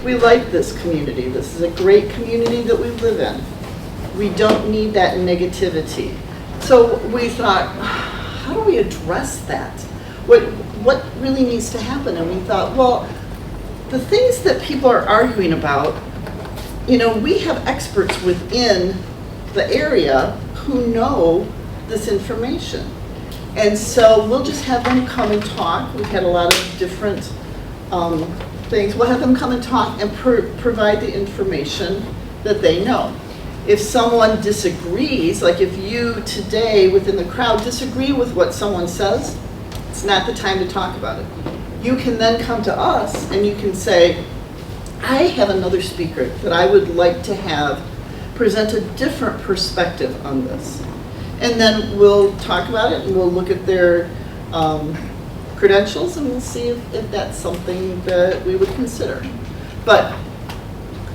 We like this community. This is a great community that we live in. We don't need that negativity. So we thought, how do we address that? What really needs to happen? And we thought, well, the things that people are arguing about, you know, we have experts within the area who know this information. And so we'll just have them come and talk. We've had a lot of different things. We'll have them come and talk and provide the information that they know. If someone disagrees, like if you today within the crowd disagree with what someone says, it's not the time to talk about it. You can then come to us and you can say, I have another speaker that I would like to have present a different perspective on this. And then we'll talk about it and we'll look at their credentials and we'll see if that's something that we would consider. But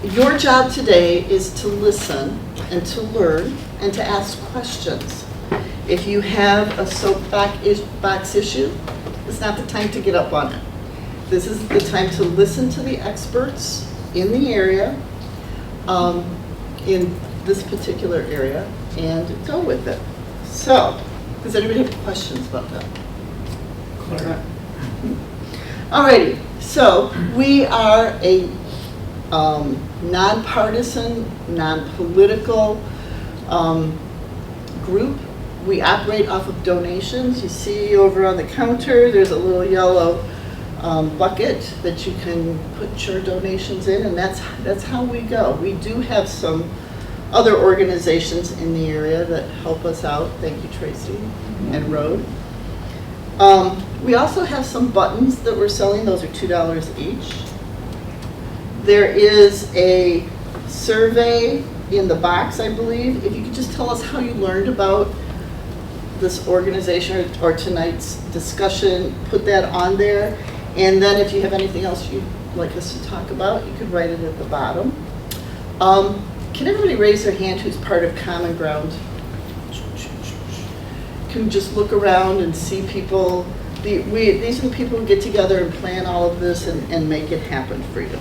your job today is to listen and to learn and to ask questions. If you have a soapbox issue, it's not the time to get up on it. This is the time to listen to the experts in the area, in this particular area, and go with it. So, does anybody have questions about that? Alrighty, so we are a nonpartisan, non-political group. We operate off of donations. You see over on the counter, there's a little yellow bucket that you can put your donations in, and that's how we go. We do have some other organizations in the area that help us out. Thank you, Tracy and Road. We also have some buttons that we're selling. Those are $2 each. There is a survey in the box, I believe. If you could just tell us how you learned about this organization or tonight's discussion, put that on there. And then if you have anything else you'd like us to talk about, you could write it at the bottom. Can everybody raise their hand who's part of Common Ground? Can we just look around and see people? These are the people who get together and plan all of this and make it happen for you.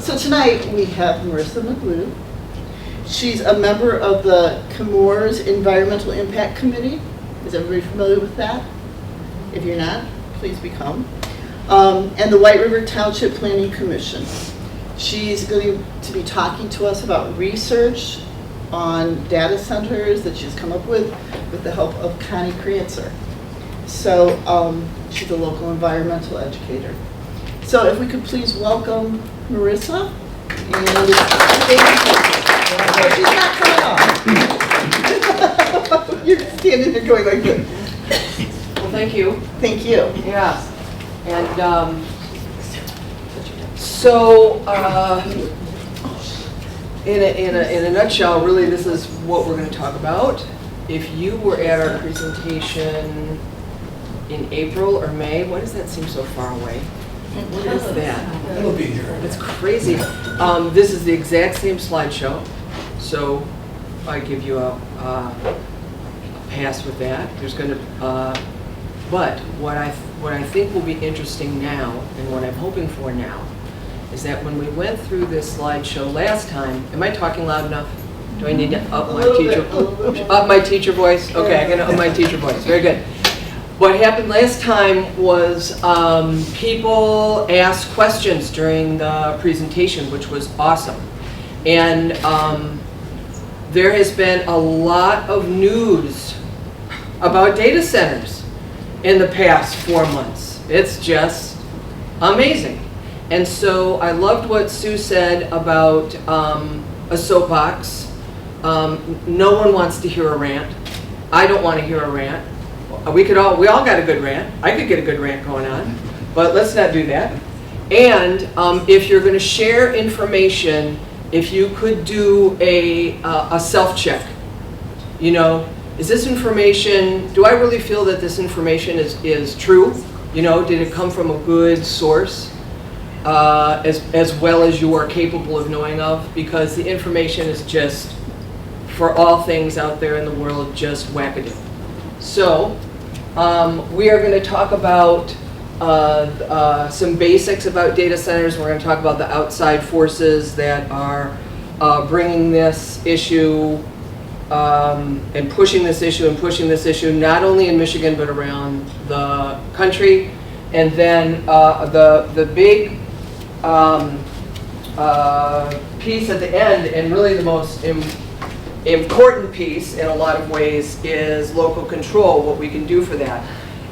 So tonight we have Marisa McGlue. She's a member of the Chemours Environmental Impact Committee. Is everybody familiar with that? If you're not, please become. And the White River Township Planning Commission. She's going to be talking to us about research on data centers that she's come up with the help of Connie Crancer. So she's a local environmental educator. So if we could please welcome Marisa. And she's not coming off. You're standing there going like this. Well, thank you. Thank you. Yeah. And so in a nutshell, really this is what we're going to talk about. If you were at our presentation in April or May, why does that seem so far away? What is that? It'll be here. It's crazy. This is the exact same slideshow, so I give you a pass with that. There's going to, but what I think will be interesting now, and what I'm hoping for now, is that when we went through this slideshow last time, am I talking loud enough? Do I need to up my teacher voice? Okay, I'm going to up my teacher voice. Very good. What happened last time was people asked questions during the presentation, which was awesome. And there has been a lot of news about data centers in the past 4 months. It's just amazing. And so I loved what Sue said about a soapbox. No one wants to hear a rant. I don't want to hear a rant. We all got a good rant. I could get a good rant going on, but let's not do that. And if you're going to share information, if you could do a self-check, you know, is this information, do I really feel that this information is true? You know, did it come from a good source, as well as you are capable of knowing of? Because the information is just, for all things out there in the world, just wackadoo. So we are going to talk about some basics about data centers. We're going to talk about the outside forces that are bringing this issue and pushing this issue not only in Michigan but around the country. And then the big piece at the end, and really the most important piece in a lot of ways, is local control, what we can do for that.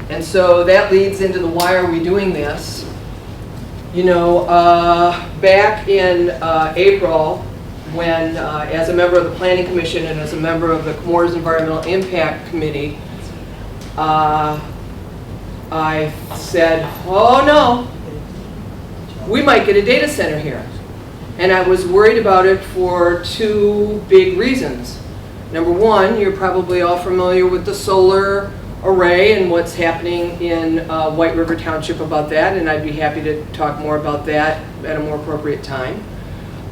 And so that leads into the why are we doing this. You know, back in April, when as a member of the Planning Commission and as a member of the Chemours Environmental Impact Committee, I said, oh no, we might get a data center here. And I was worried about it for two big reasons. Number one, you're probably all familiar with the solar array and what's happening in White River Township about that, and I'd be happy to talk more about that at a more appropriate time.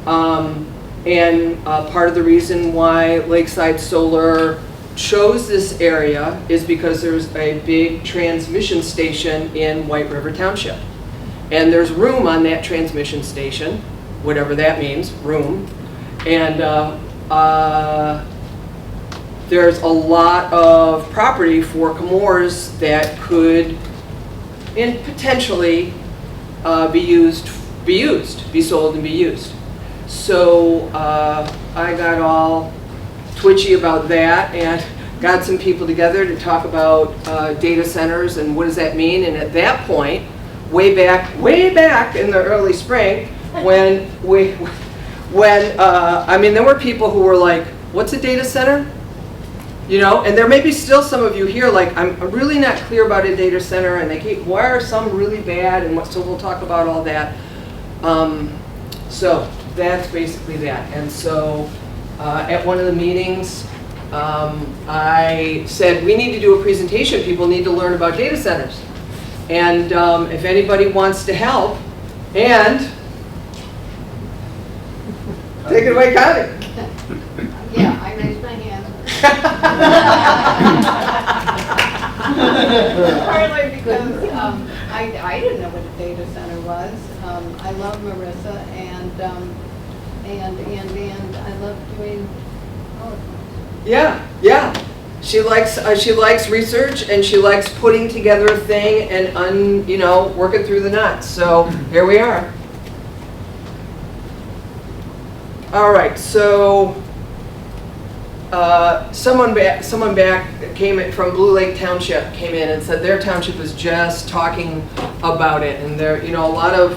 And part of the reason why Lakeside Solar chose this area is because there's a big transmission station in White River Township. And there's room on that transmission station, whatever that means, room. And there's a lot of property for Chemours that could and potentially be sold and be used. So I got all twitchy about that and got some people together to talk about data centers and what does that mean. And at that point, way back in the early spring, when I mean, there were people who were like, "What's a data center?" You know, and there may be still some of you here like, I'm really not clear about a data center, and they keep, why are some really bad, and what, so we'll talk about all that. So that's basically that. And so at one of the meetings, I said, we need to do a presentation. People need to learn about data centers. And if anybody wants to help, and take it away, Connie. Yeah, I raised my hand. Partly because I didn't know what a data center was. I love Marisa and I love doing PowerPoint. Yeah. She likes research, and she likes putting together a thing and working through the nuts. So here we are. All right, so someone back came in from Blue Lake Township came in and said their township is just talking about it, and there, a lot of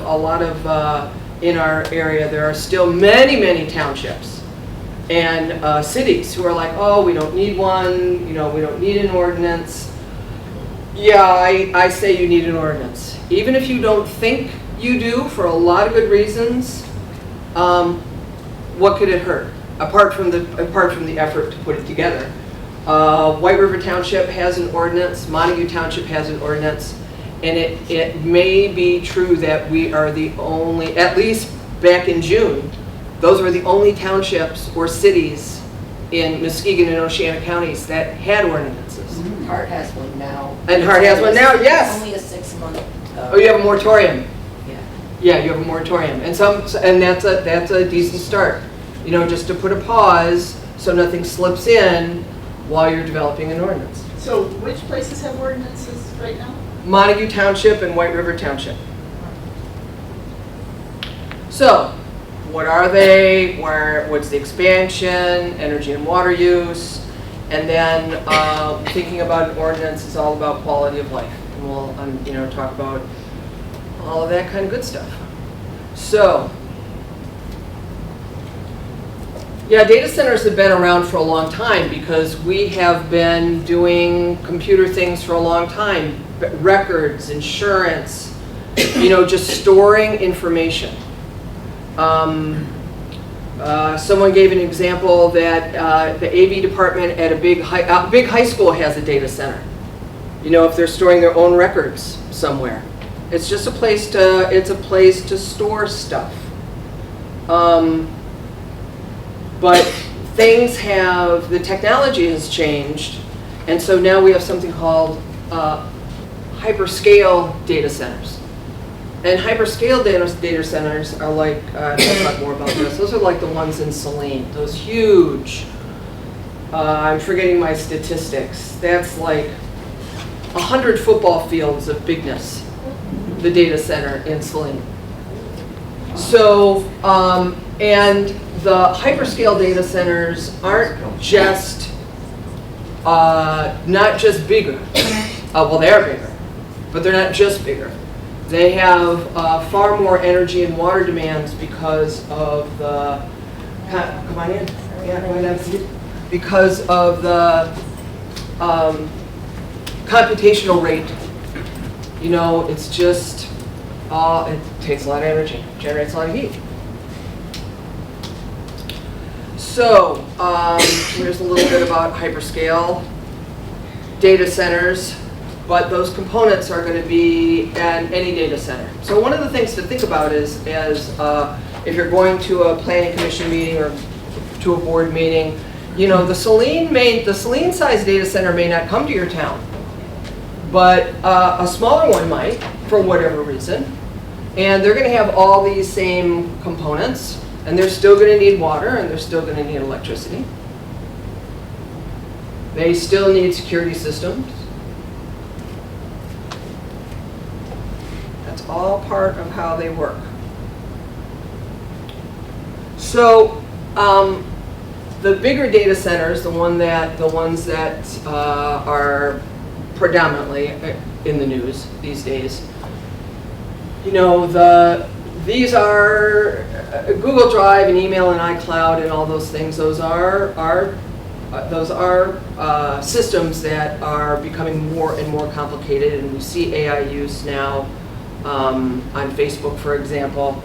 in our area there are still many townships and cities who are like, oh, we don't need one, we don't need an ordinance. Yeah, I say you need an ordinance, even if you don't think you do for a lot of good reasons. What could it hurt? Apart from the effort to put it together. White River Township has an ordinance, Montague Township has an ordinance, and it may be true that we are the only, at least back in June, those were the only townships or cities in Muskegon and Oceana counties that had ordinances. Hart has one now. And Hart has one now, yes. Only a 6-month. Oh, you have a moratorium. Yeah. Yeah, you have a moratorium, and that's a decent start. Just to put a pause so nothing slips in while you're developing an ordinance. So which places have ordinances right now? Montague Township and White River Township. So, what are they? What's the expansion? Energy and water use, and then thinking about an ordinance is all about quality of life, and we'll talk about all of that kind of good stuff. So. Yeah, data centers have been around for a long time because we have been doing computer things for a long time. Records, insurance, just storing information. Someone gave an example that the AV department at a big high school has a data center. If they're storing their own records somewhere. It's just a place to store stuff. But the technology has changed, and so now we have something called hyperscale data centers. And hyperscale data centers are like, I'll talk more about this, those are like the ones in Saline, those huge, I'm forgetting my statistics, that's like 100 football fields of bigness, the data center in Saline. So, and the hyperscale data centers aren't just, not just bigger. Well, they are bigger, but they're not just bigger. They have far more energy and water demands because of the, come on in, yeah, come on in. Because of the computational rate. You know, it's just, it takes a lot of energy, generates a lot of heat. So, here's a little bit about hyperscale data centers, but those components are going to be in any data center. So one of the things to think about is if you're going to a planning commission meeting or to a board meeting, you know, the Saline size data center may not come to your town, but a smaller one might, for whatever reason. And they're going to have all these same components, and they're still going to need water, and they're still going to need electricity. They still need security systems. That's all part of how they work. So the bigger data centers, the ones that are predominantly in the news these days, you know, these are Google Drive and email and iCloud and all those things. Those are systems that are becoming more and more complicated, and we see AI use now on Facebook, for example.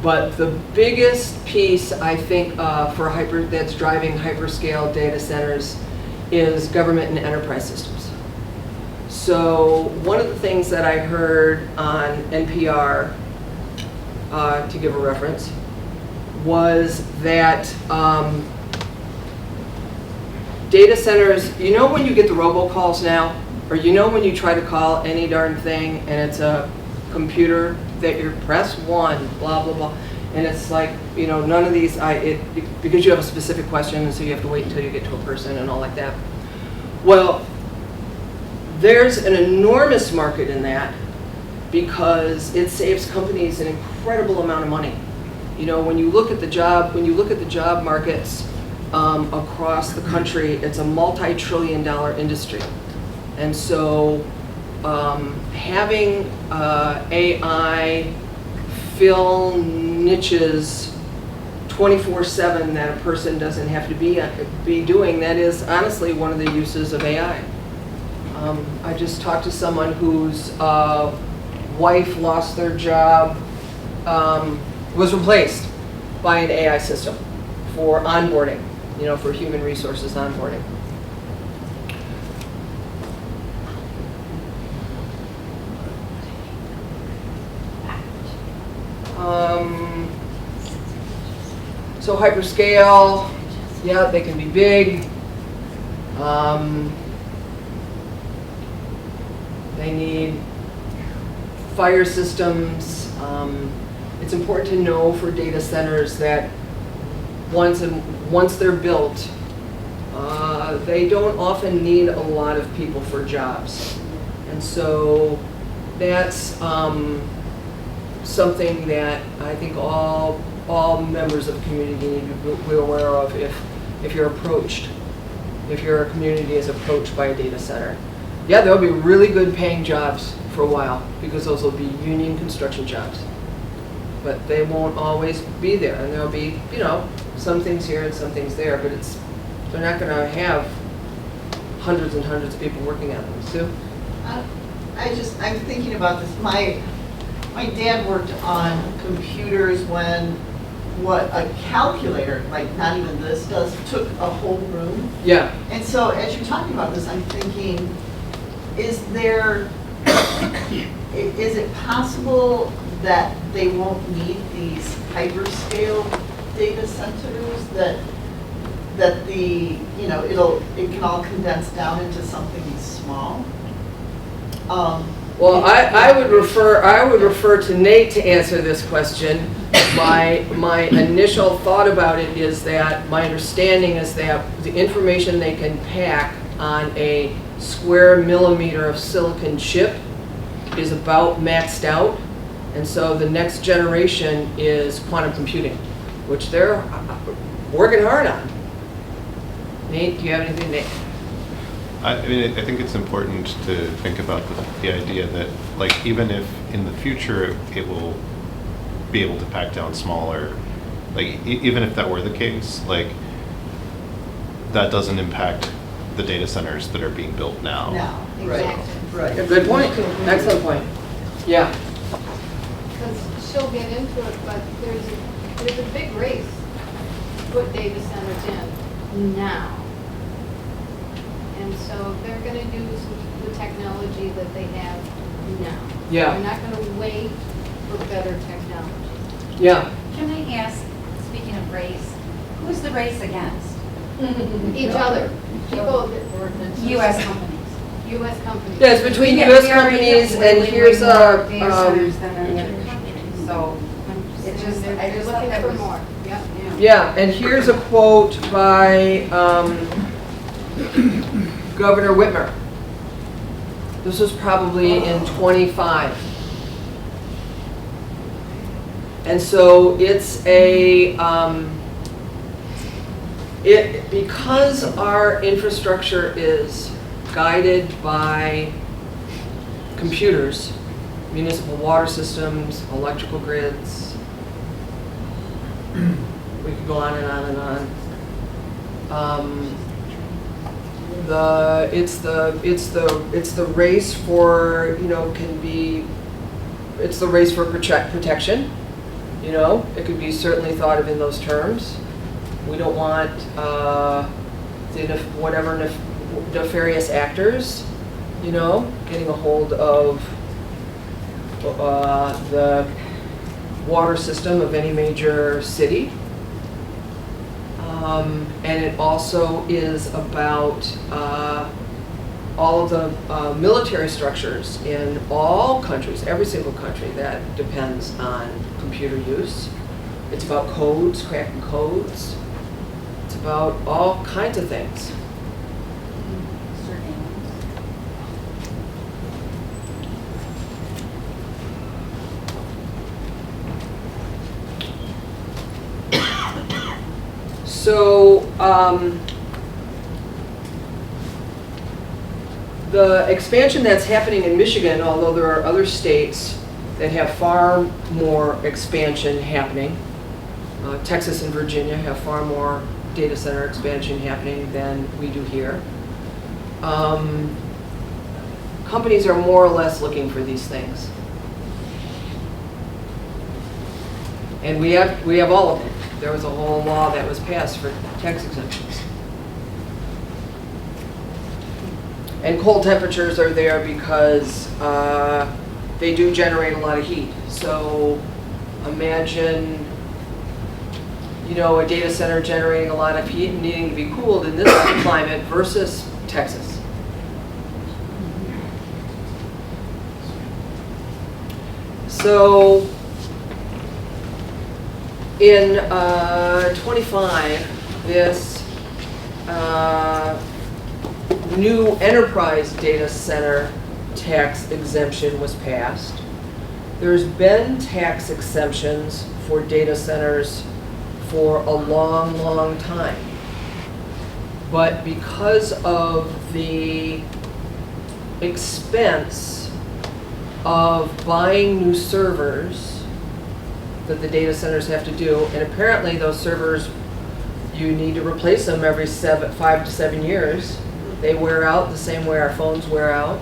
But the biggest piece, I think, that's driving hyperscale data centers is government and enterprise systems. So one of the things that I heard on NPR, to give a reference, was that data centers, you know when you get the robocalls now, or you know when you try to call any darn thing and it's a computer that you press 1, blah, blah, blah, and it's like, you know, none of these, because you have a specific question, and so you have to wait until you get to a person and all like that. Well, there's an enormous market in that because it saves companies an incredible amount of money. You know, when you look at the job markets across the country, it's a multi-trillion-dollar industry. And so having AI fill niches 24/7 that a person doesn't have to be doing, that is honestly one of the uses of AI. I just talked to someone whose wife lost their job, was replaced by an AI system for onboarding, you know, for human resources onboarding. So hyperscale, yeah, they can be big. They need fire systems. It's important to know for data centers that once they're built, they don't often need a lot of people for jobs. And so that's something that I think all members of the community need to be aware of if you're approached, if your community is approached by a data center. Yeah, there'll be really good paying jobs for a while because those will be union construction jobs. But they won't always be there, and there'll be, you know, some things here and some things there, but they're not going to have hundreds and hundreds of people working on them. Sue? I'm thinking about this. My dad worked on computers when what a calculator, like not even this does, took a whole room. Yeah. And so as you're talking about this, I'm thinking, is it possible that they won't need these hyperscale data centers, that the, you know, it can all condense down into something small? Well, I would refer to Nate to answer this question. My initial thought about it is that my understanding is that the information they can pack on a square millimeter of silicon chip is about maxed out. And so the next generation is quantum computing, which they're working hard on. Nate, do you have anything, Nate? I mean, I think it's important to think about the idea that, like, even if in the future it will be able to pack down smaller, like, even if that were the case, like, that doesn't impact the data centers that are being built now. No, Right. exactly. Right. A good point. Excellent point. Yeah. Because she'll get into it, but there's a big race to put data centers in now. And so they're gonna use the technology that they have now. Yeah. They're not gonna wait for better technology. Yeah. Can I ask, speaking of race, who's the race against? Each other, people, US companies. US companies. Yeah, it's between We US already companies have and way here's more a, data centers than any other country. So it just, I They're just thought looking that for was. more, yep. yeah, and here's a quote by Governor Whitmer. This was probably in '25. And so it's because our infrastructure is guided by computers, municipal water systems, electrical grids, we could go on and on and on. It's the race for, it's the race for protection. It could be certainly thought of in those terms. We don't want whatever nefarious actors, getting a hold of the water system of any major city. And it also is about all of the military structures in all countries, every single country that depends on computer use. It's about codes, cracking codes. It's about all kinds of things. So the expansion that's happening in Michigan, although there are other states that have far more expansion happening, Texas and Virginia have far more data center expansion happening than we do here. Companies are more or less looking for these things. And we have all of them. There was a whole law that was passed for tax exemptions. And cold temperatures are there because they do generate a lot of heat. So imagine, a data center generating a lot of heat and needing to be cooled in this climate versus Texas. So in 25, this new enterprise data center tax exemption was passed. There's been tax exemptions for data centers for a long, long time. But because of the expense of buying new servers that the data centers have to do, and apparently those servers, you need to replace them every 5 to 7 years. They wear out the same way our phones wear out,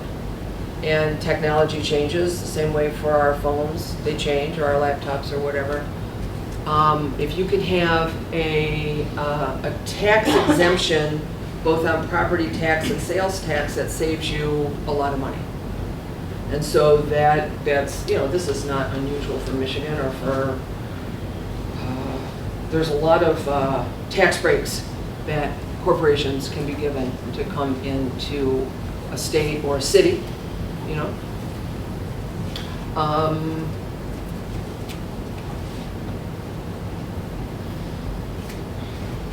and technology changes the same way for our phones. They change, or our laptops, or whatever. If you can have a tax exemption, both on property tax and sales tax, that saves you a lot of money. And so that's, this is not unusual for Michigan or for, there's a lot of tax breaks that corporations can be given to come into a state or a city you know?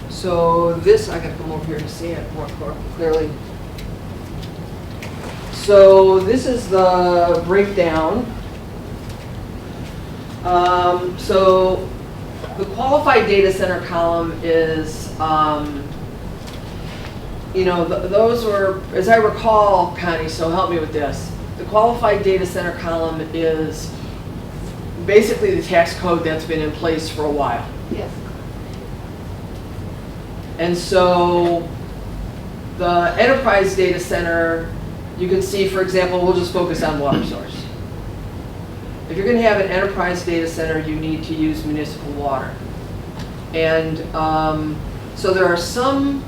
So this, I gotta come over here to see it more clearly. So this is the breakdown. So the qualified data center column is, you know, those were, as I recall, Connie, so help me with this. The qualified data center column is basically the tax code that's been in place for a while. Yes. And so the enterprise data center, you can see, for example, we'll just focus on water source. If you're going to have an enterprise data center, you need to use municipal water. And so there are some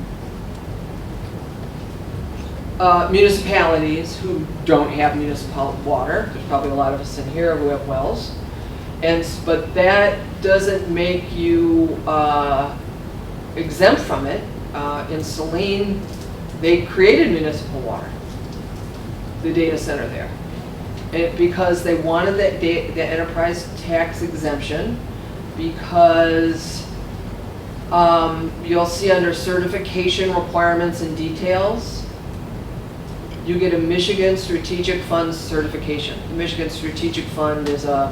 municipalities who don't have municipal water. There's probably a lot of us in here who have wells. But that doesn't make you exempt from it. In Saline, they created municipal water, the data center there. Because they wanted the enterprise tax exemption, because you'll see under certification requirements and details, you get a Michigan Strategic Fund certification. The Michigan Strategic Fund is a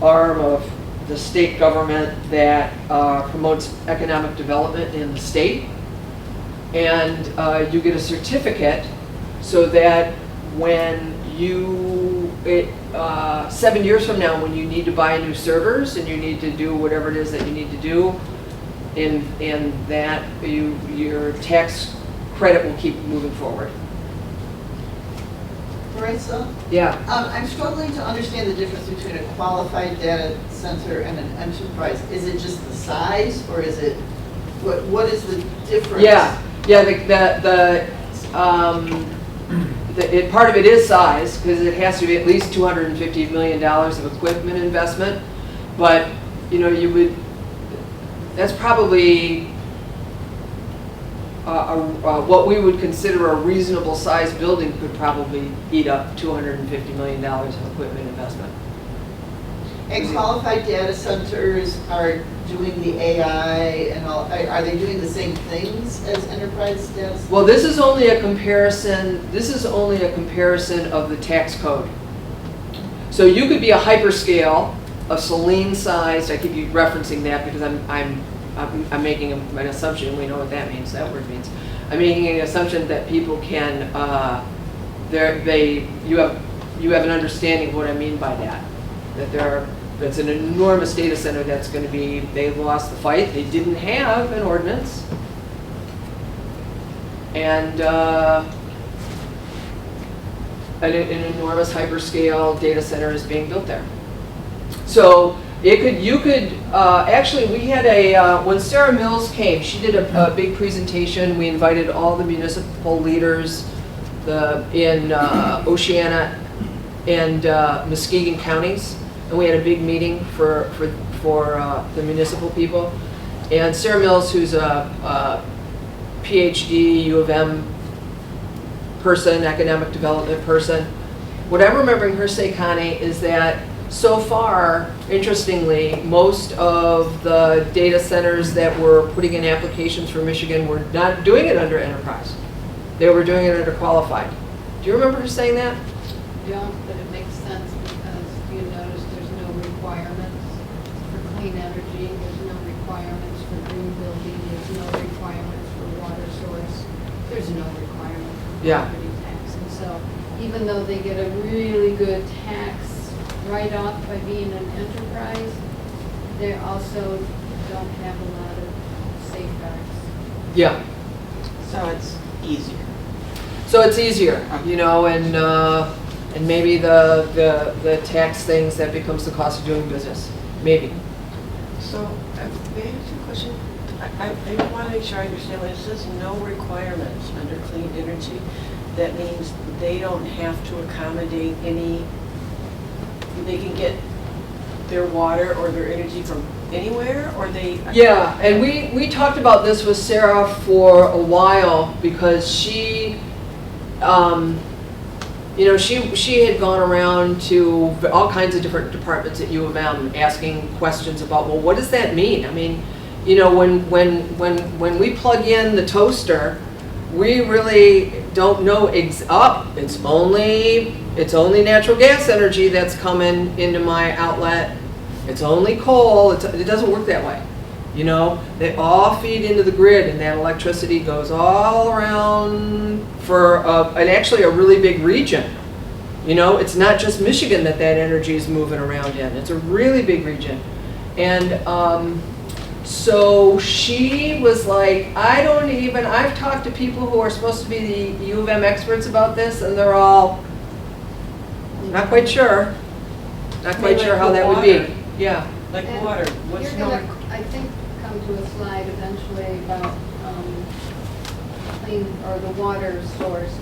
arm of the state government that promotes economic development in the state. And you get a certificate so that when 7 years from now, when you need to buy new servers and you need to do whatever it is that you need to do, in that your tax credit will keep moving forward. Marisa? Yeah. I'm struggling to understand the difference between a qualified data center and an enterprise. Is it just the size, or is it, what is the difference? Yeah. Part of it is size, because it has to be at least $250 million of equipment investment. But, you know, that's probably what we would consider a reasonable size building could probably eat up $250 million of equipment investment. And qualified data centers are doing the AI and all, are they doing the same things as enterprise data centers? Well, this is only a comparison of the tax code. So you could be a hyperscale of Saline sized, I keep you referencing that because I'm making an assumption, we know what that means, that word means. I'm making an assumption that people can, you have an understanding of what I mean by that. That's an enormous data center that's going to be, they lost the fight, they didn't have an ordinance. And an enormous hyperscale data center is being built there. So actually we had when Sarah Mills came, she did a big presentation. We invited all the municipal leaders in Oceana and Muskegon counties. And we had a big meeting for the municipal people. And Sarah Mills, who's a PhD, U of M person, economic development person, what I'm remembering her say, Connie, is that so far, interestingly, most of the data centers that were putting in applications for Michigan were not doing it under enterprise. They were doing it under qualified. Do you remember her saying that? Don't, but it makes sense because you notice there's no requirements for clean energy, there's no requirements for green building, there's no requirements for water source, there's no requirement for property tax. And so even though they get a really good tax write-off by being an enterprise, they also don't have a lot of safeguards. Yeah. So it's easier. So it's easier, you know, and maybe the tax things that becomes the cost of doing business, maybe. So, may I ask you a question? I want to make sure I understand when it says no requirements under clean energy, that means they don't have to accommodate any, they can get their water or their energy from anywhere, or they? Yeah, and we talked about this with Sarah for a while because she, you know, she had gone around to all kinds of different departments at U of M asking questions about, well, what does that mean? I mean, you know, when we plug in the toaster, we really don't know it's only natural gas energy that's coming into my outlet. It's only coal. It doesn't work that way. You know, they all feed into the grid, and that electricity goes all around for actually a really big region. You know, it's not just Michigan that energy is moving around in. It's a really big region. And so she was like, I've talked to people who are supposed to be the U of M experts about this, and they're all not quite sure. Not quite sure how that would be. Yeah. Like And water, what's You're no, gonna, I think, come to a slide eventually about clean, or the water source.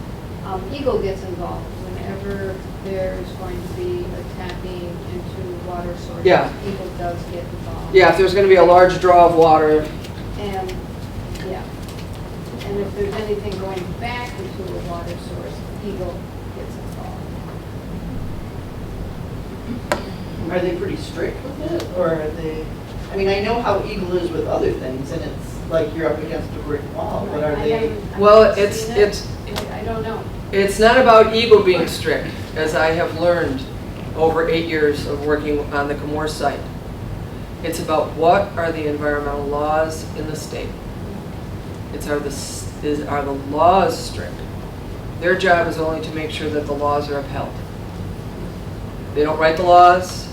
Eagle gets involved whenever there's going to be a tapping into water sources. Yeah. Eagle does get involved. Yeah, if there's going to be a large draw of water. And, yeah. And if there's anything going back into a water source, Eagle gets involved. Are they pretty strict with it, or are they, I mean, I know how Eagle is with other things, and it's like you're up against a brick wall, but are I they? haven't Well, seen it. I don't know. It's not about Eagle being strict, as I have learned over 8 years of working on the Chemours site. It's about what are the environmental laws in the state. Are the laws strict? Their job is only to make sure that the laws are upheld. They don't write the laws,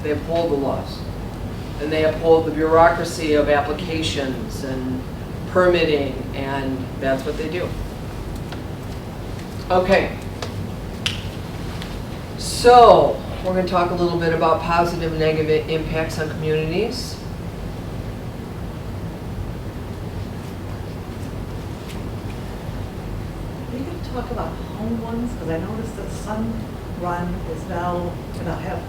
they uphold the laws. And they uphold the bureaucracy of applications and permitting, and that's what they do. Okay. So, we're going to talk a little bit about positive and negative impacts on communities. We could talk about home ones, because I noticed that Sun Run is now going to have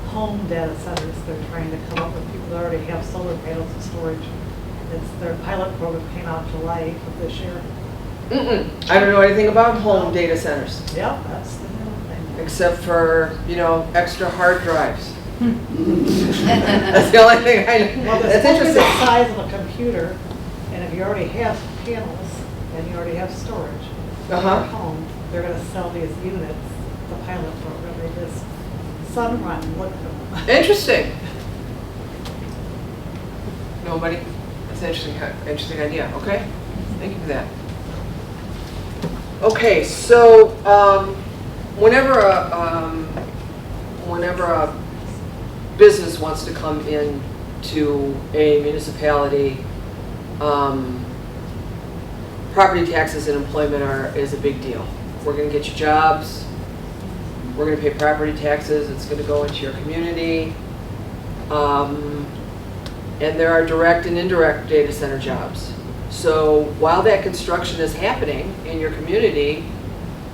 home data centers. They're trying to come up with people that already have solar panels and storage. It's their pilot program came out July of this year. I don't know anything about home data centers, Yep, that's the new thing. except for, you know, extra hard drives. That's the only thing I know. Well, That's they're supposed to be the interesting. size of a computer, and if you already have panels and you already have storage in your home, they're going to sell these units, the pilot program. They just Sun Run, look at them. Interesting. Nobody? That's an interesting idea. Okay, thank you for that. Okay, so whenever a business wants to come in to a municipality, property taxes and employment is a big deal. We're going to get you jobs. We're going to pay property taxes. It's going to go into your community. And there are direct and indirect data center jobs. So while that construction is happening in your community,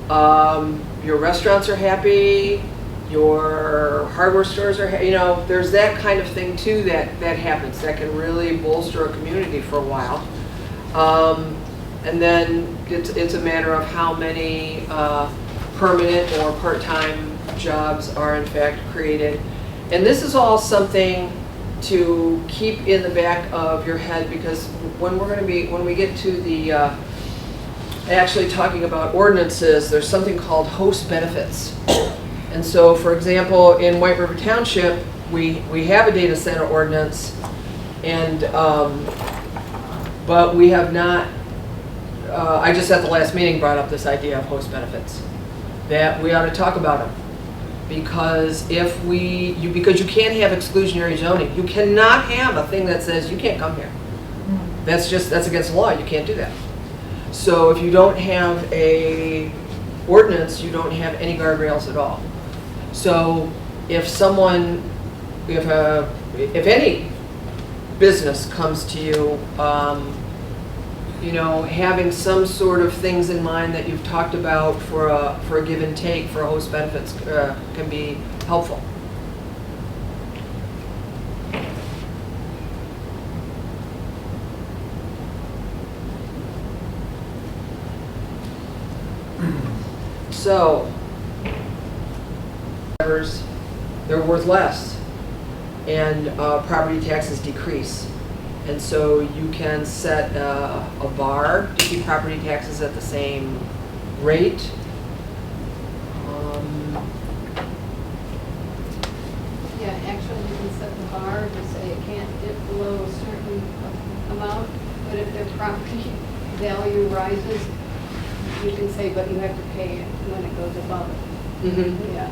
your restaurants are happy, your hardware stores are, you know, there's that kind of thing too that happens that can really bolster a community for a while. And then it's a matter of how many permanent or part-time jobs are in fact created. And this is all something to keep in the back of your head, because when we get to the actually talking about ordinances, there's something called host benefits. And so, for example, in White River Township, we have a data center ordinance, and but we have not. I just at the last meeting brought up this idea of host benefits, that we ought to talk about them. Because because you can't have exclusionary zoning. You cannot have a thing that says you can't come here. That's against the law. You can't do that. So if you don't have a ordinance, you don't have any guardrails at all. So if any business comes to you, you know, having some sort of things in mind that you've talked about for a give and take for host benefits can be helpful. So, they're worth less, and property taxes decrease. And so you can set a bar to keep property taxes at the same rate. Yeah, actually, you can set the bar to say it can't dip below a certain amount, but if their property value rises, you can say, but you have to pay it when it goes above it. Mm-hmm. Yeah.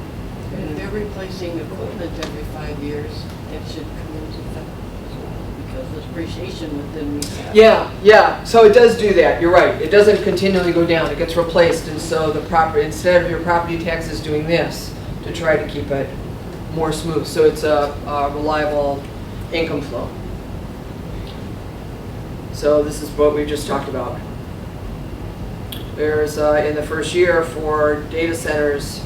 And if they're replacing equipment every 5 years, that should come into effect as well, because the depreciation within rehab. Yeah, so it does do that, you're right. It doesn't continually go down, it gets replaced, and so the property, instead of your property taxes doing this, to try to keep it more smooth, so it's a reliable income flow. So this is what we just talked about. There's, in the first year for data centers,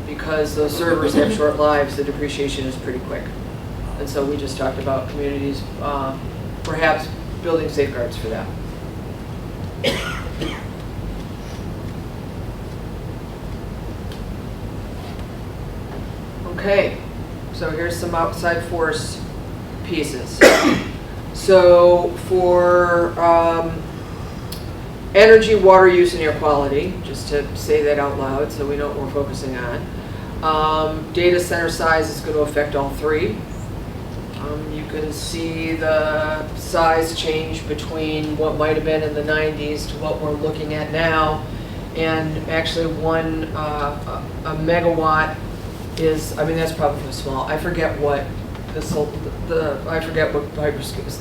because those servers have short lives, the depreciation is pretty quick. And so we just talked about communities perhaps building safeguards for that. Okay, so here's some outside force pieces. So for energy, water use, and air quality, just to say that out loud so we know what we're focusing on. Data center size is going to affect all three. You can see the size change between what might have been in the 90s to what we're looking at now. And actually a megawatt is, I mean, that's probably small. I forget what I forget what hyperscale is.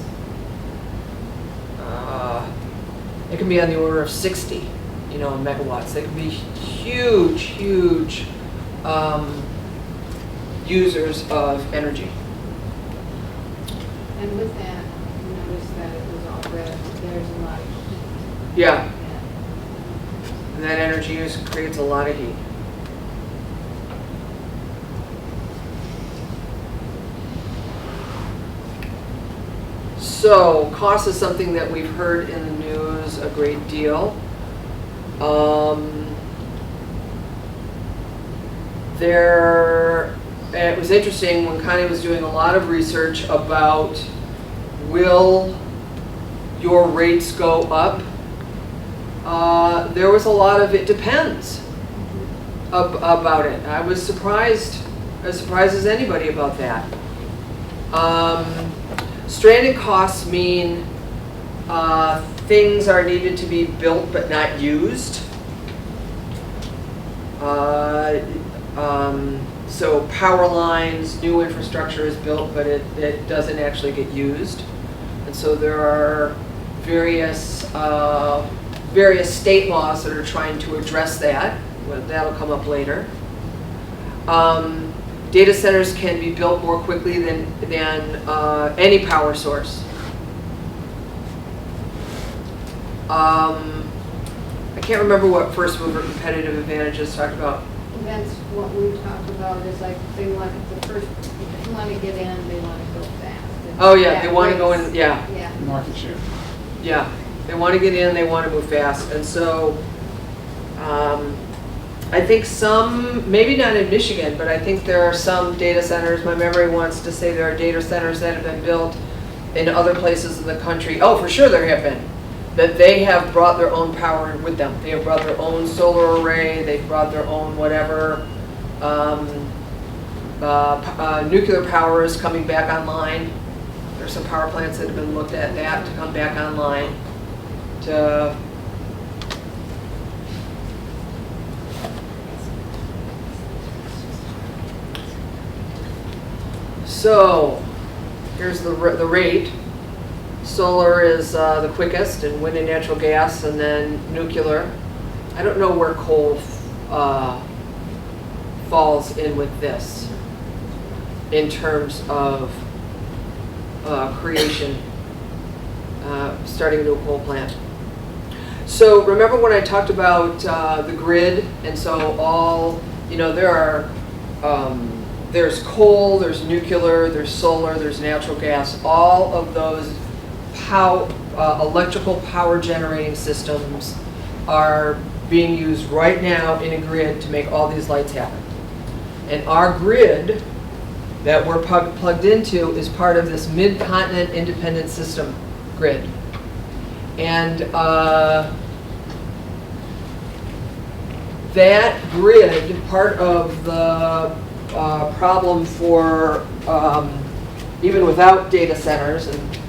It can be on the order of 60, megawatts. They can be huge users of energy. And with that, you notice that it was all red, there's a lot of heat. Yeah. And that energy use creates a lot of heat. So, cost is something that we've heard in the news a great deal. It was interesting when Connie was doing a lot of research about will your rates go up? There was a lot of it depends about it. I was surprised as anybody about that. Stranded costs mean things are needed to be built but not used. So power lines, new infrastructure is built, but it doesn't actually get used. And so there are various state laws that are trying to address that. Well, that'll come up later. Data centers can be built more quickly than any power source. I can't remember what first mover competitive advantages talked about. That's what we talked about, is like they want if you want to get in, they want to go fast. Oh yeah, they want to go in, yeah. Yeah. Market share. Yeah, they want to get in, they want to move fast. And so I think some, maybe not in Michigan, but I think there are some data centers, my memory wants to say there are data centers that have been built in other places in the country. Oh, for sure there have been. That they have brought their own power with them. They have brought their own solar array, they've brought their own whatever. Nuclear power is coming back online. There's some power plants that have been looked at that to come back online. So, here's the rate. Solar is the quickest, and wind and natural gas, and then nuclear. I don't know where coal falls in with this in terms of creation, starting a new coal plant. So remember when I talked about the grid, and so all, there are, there's coal, there's nuclear, there's solar, there's natural gas, all of those electrical power generating systems are being used right now in a grid to make all these lights happen. And our grid that we're plugged into is part of this Mid-Continent Independent System grid. And that grid, part of the problem for, even without data centers and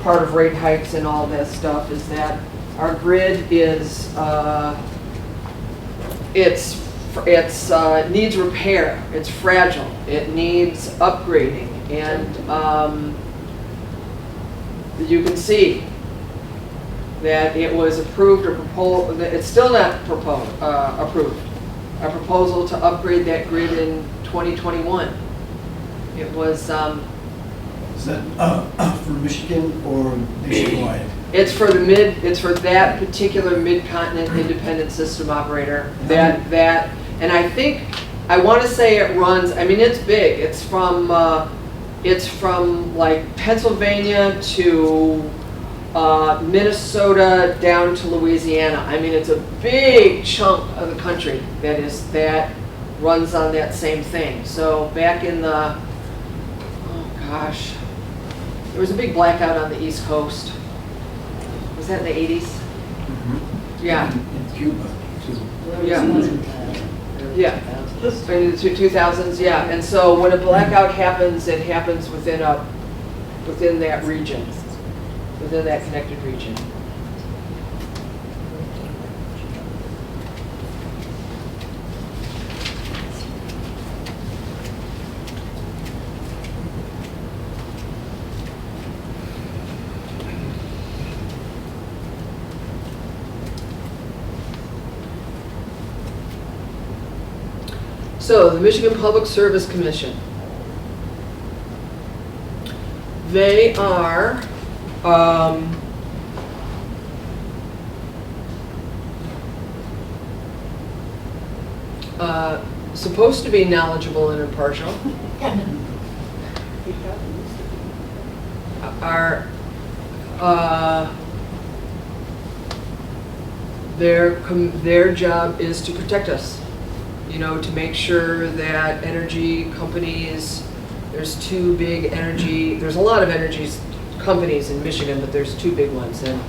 part of rate hikes and all that stuff, is that our grid is, needs repair, it's fragile, it needs upgrading, and you can see that it was approved or proposed, it's still not approved. A proposal to upgrade that grid in 2021. It was, Is that for Michigan or nationwide? it's for that particular Mid-Continent Independent System Operator. And I think, I want to say it runs, I mean, it's big. It's from like Pennsylvania to Minnesota down to Louisiana. I mean, it's a big chunk of the country that runs on that same thing. So back in the, oh gosh, there was a big blackout on the East Coast. Was that in the 80s? Mm-hmm. Yeah. In Cuba, too. Yeah. Yeah. In the 2000s, yeah. And so when a blackout happens, it happens within that region, within that connected region. So, the Michigan Public Service Commission. They are supposed to be knowledgeable and impartial. Their job is to protect us. You know, to make sure that energy companies, there's there's a lot of energy companies in Michigan, but there's two big ones. And,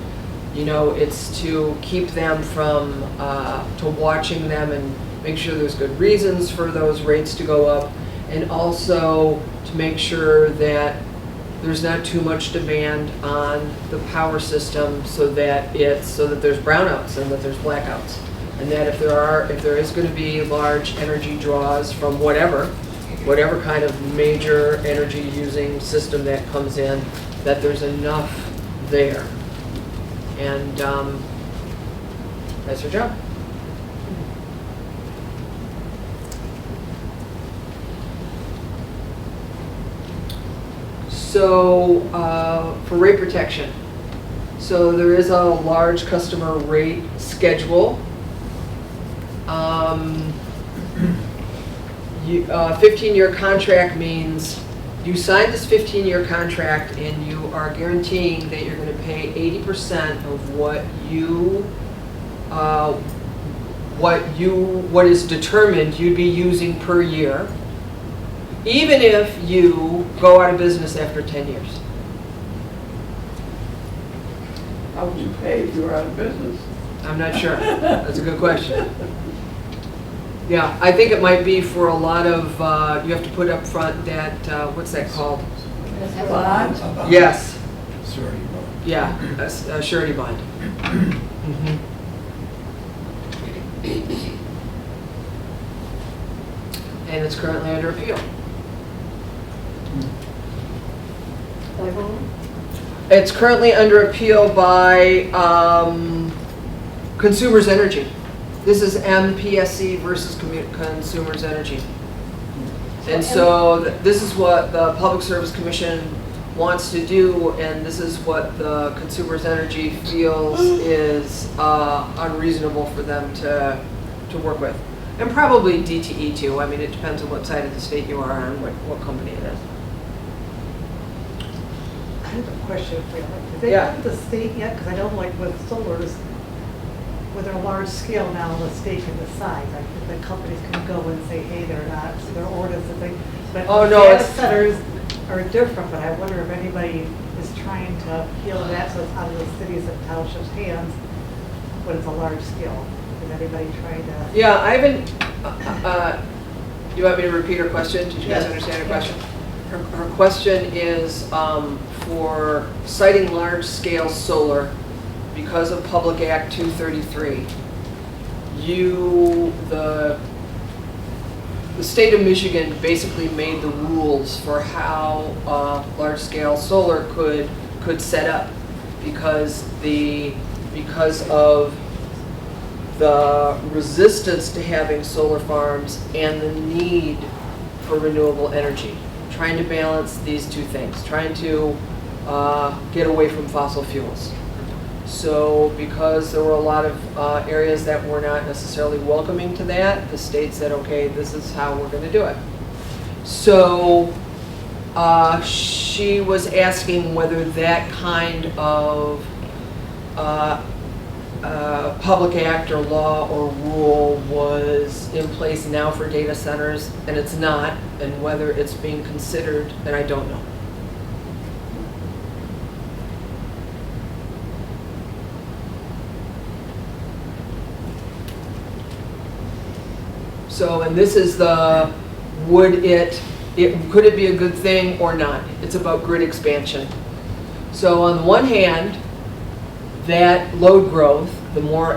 you know, it's to keep them from, to watching them and make sure there's good reasons for those rates to go up. And also to make sure that there's not too much demand on the power system so that there's brownouts and that there's blackouts. And that if there is going to be large energy draws from whatever kind of major energy using system that comes in, that there's enough there. And that's her job. So for rate protection, so there is a large customer rate schedule. 15-year contract means you sign this 15-year contract and you are guaranteeing that you're going to pay 80% of what is determined you'd be using per year, even if you go out of business after 10 years. How would you pay if you were out of business? I'm not sure. That's a good question. Yeah, I think it might be for a lot of, you have to put up front that, what's that called? Bond? Yes. Surety bond. Yeah, a surety bond. Mhm. And it's currently under appeal. It's currently under appeal by Consumers Energy. This is MPSC versus Consumers Energy. And so this is what the Public Service Commission wants to do, and this is what the Consumers Energy feels is unreasonable for them to work with. And probably DTE too. I mean, it depends on what side of the state you are on, what company it is. I have a question for you. Have they Yeah. got the state yet? Because I know like with solars, where they're large scale now, the state can decide, like, the companies can go and say, hey, they're not, so their ordinances, but Oh, no, data it's- centers are different, but I wonder if anybody is trying to heal that so it's out of the cities and townships' hands when it's a large scale. Is anybody trying to? Yeah, I haven't, you want me to repeat her question? Did you guys Yes. understand her question? Her question is for citing large-scale solar because of Public Act 233. The state of Michigan basically made the rules for how large-scale solar could set up because of the resistance to having solar farms and the need for renewable energy. Trying to balance these two things, trying to get away from fossil fuels. So because there were a lot of areas that were not necessarily welcoming to that, the state said, okay, this is how we're going to do it. So she was asking whether that kind of public act or law or rule was in place now for data centers, and it's not, and whether it's being considered, and I don't know. So, and this is the, could it be a good thing or not? It's about grid expansion. So on the one hand, that load growth, the more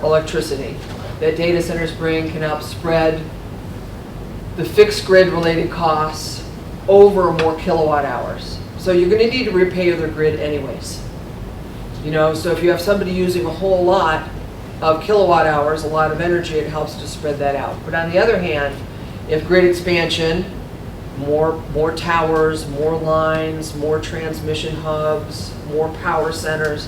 electricity that data centers bring can help spread the fixed grid related costs over more kilowatt hours. So you're going to need to repay their grid anyways. You know, so if you have somebody using a whole lot of kilowatt hours, a lot of energy, it helps to spread that out. But on the other hand, if grid expansion, more towers, more lines, more transmission hubs, more power centers,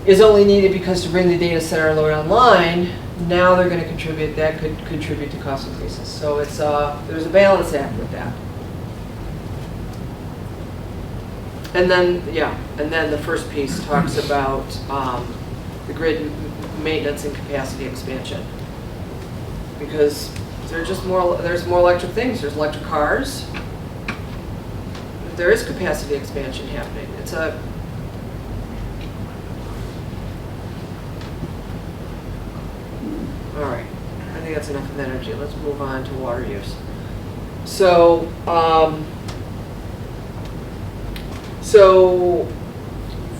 is only needed because to bring the data center load online, now they're going to contribute, that could contribute to cost increases. So it's there's a balance act with that. And then, the first piece talks about the grid maintenance and capacity expansion. Because there's more electric things. There's electric cars. There is capacity expansion happening. It's a all right, I think that's enough of energy. Let's move on to water use. So,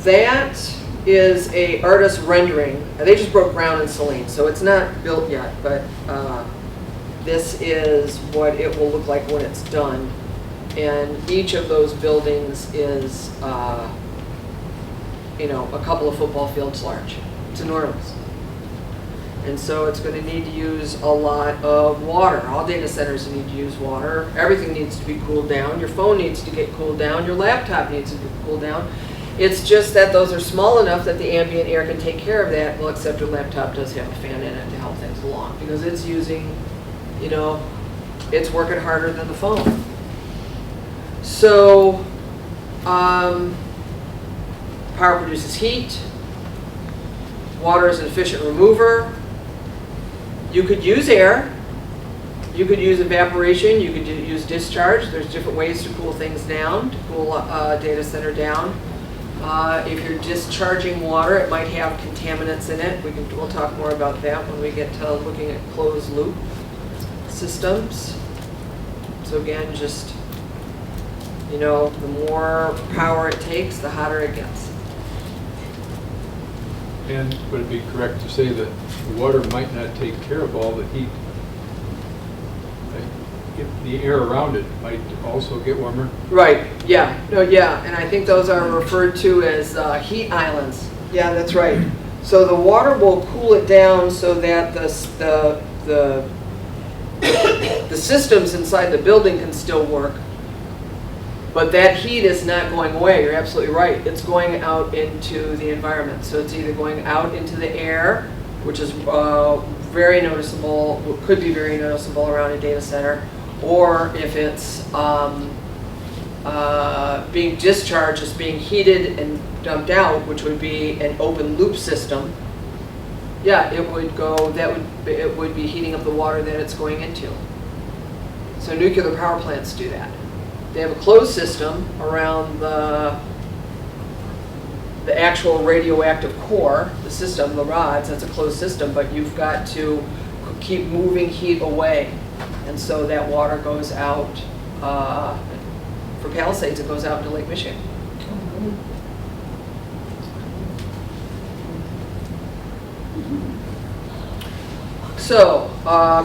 that is a artist rendering. They just broke ground in Saline, so it's not built yet, but this is what it will look like when it's done. And each of those buildings is, a couple of football fields large. It's enormous. And so it's going to need to use a lot of water. All data centers need to use water. Everything needs to be cooled down. Your phone needs to get cooled down. Your laptop needs to get cooled down. It's just that those are small enough that the ambient air can take care of that. Well, except your laptop does have a fan in it to help things along because it's using, it's working harder than the phone. So, power produces heat. Water is an efficient remover. You could use air. You could use evaporation. You could use discharge. There's different ways to cool things down, to cool a data center down. If you're discharging water, it might have contaminants in it. We'll talk more about that when we get to looking at closed loop systems. So again, just, the more power it takes, the hotter it gets. And would it be correct to say that the water might not take care of all the heat? If the air around it might also get warmer? Right, yeah, and I think those are referred to as heat islands. Yeah, that's right. So the water will cool it down so that the systems inside the building can still work. But that heat is not going away. You're absolutely right. It's going out into the environment. So it's either going out into the air, which is very noticeable, could be very noticeable around a data center, or if it's being discharged, it's being heated and dumped out, which would be an open loop system. Yeah, it would go, it would be heating up the water that it's going into. So nuclear power plants do that. They have a closed system around the actual radioactive core, the system, the rods, that's a closed system, but you've got to keep moving heat away. And so that water goes out, for Palisades, it goes out into Lake Michigan. So,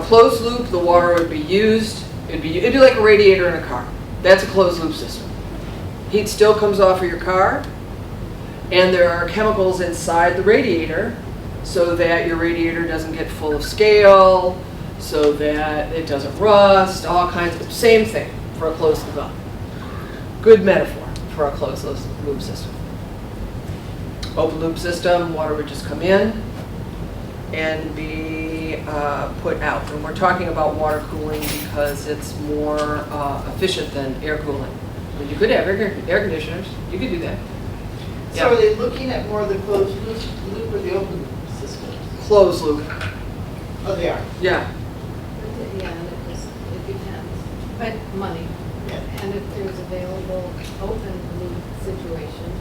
closed loop, the water would be used, it'd be like a radiator in a car. That's a closed loop system. Heat still comes off of your car, and there are chemicals inside the radiator so that your radiator doesn't get full of scale, so that it doesn't rust, all kinds of, same thing for a closed loop. Good metaphor for a closed loop system. Open loop system, water would just come in and be put out. And we're talking about water cooling because it's more efficient than air cooling. But you could have air conditioners, you could do that. So are they looking at more of the closed loop or the open loop system? Closed loop, Oh, they are. yeah. Yeah, and it depends. But Money. Yeah. And if there's available open loop situation.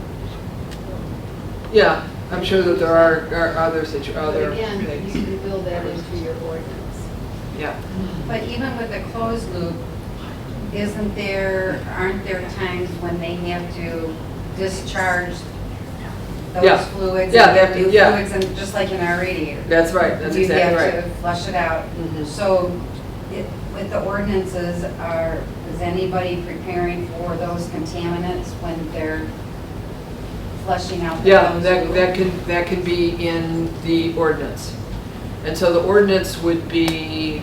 Yeah, I'm sure that there are other But again, you things. can build that into your ordinance. Yeah. but even with a closed loop, aren't there times when they have to discharge those Yeah. fluids? Yeah, and they have to- new yeah. fluids, and just like in our radiator. That's right, that's exactly You right. have to flush it out. Mhm. So with the ordinances, is anybody preparing for those contaminants when they're flushing out the Yeah, closed loop? that can be in the ordinance. And so the ordinance would be,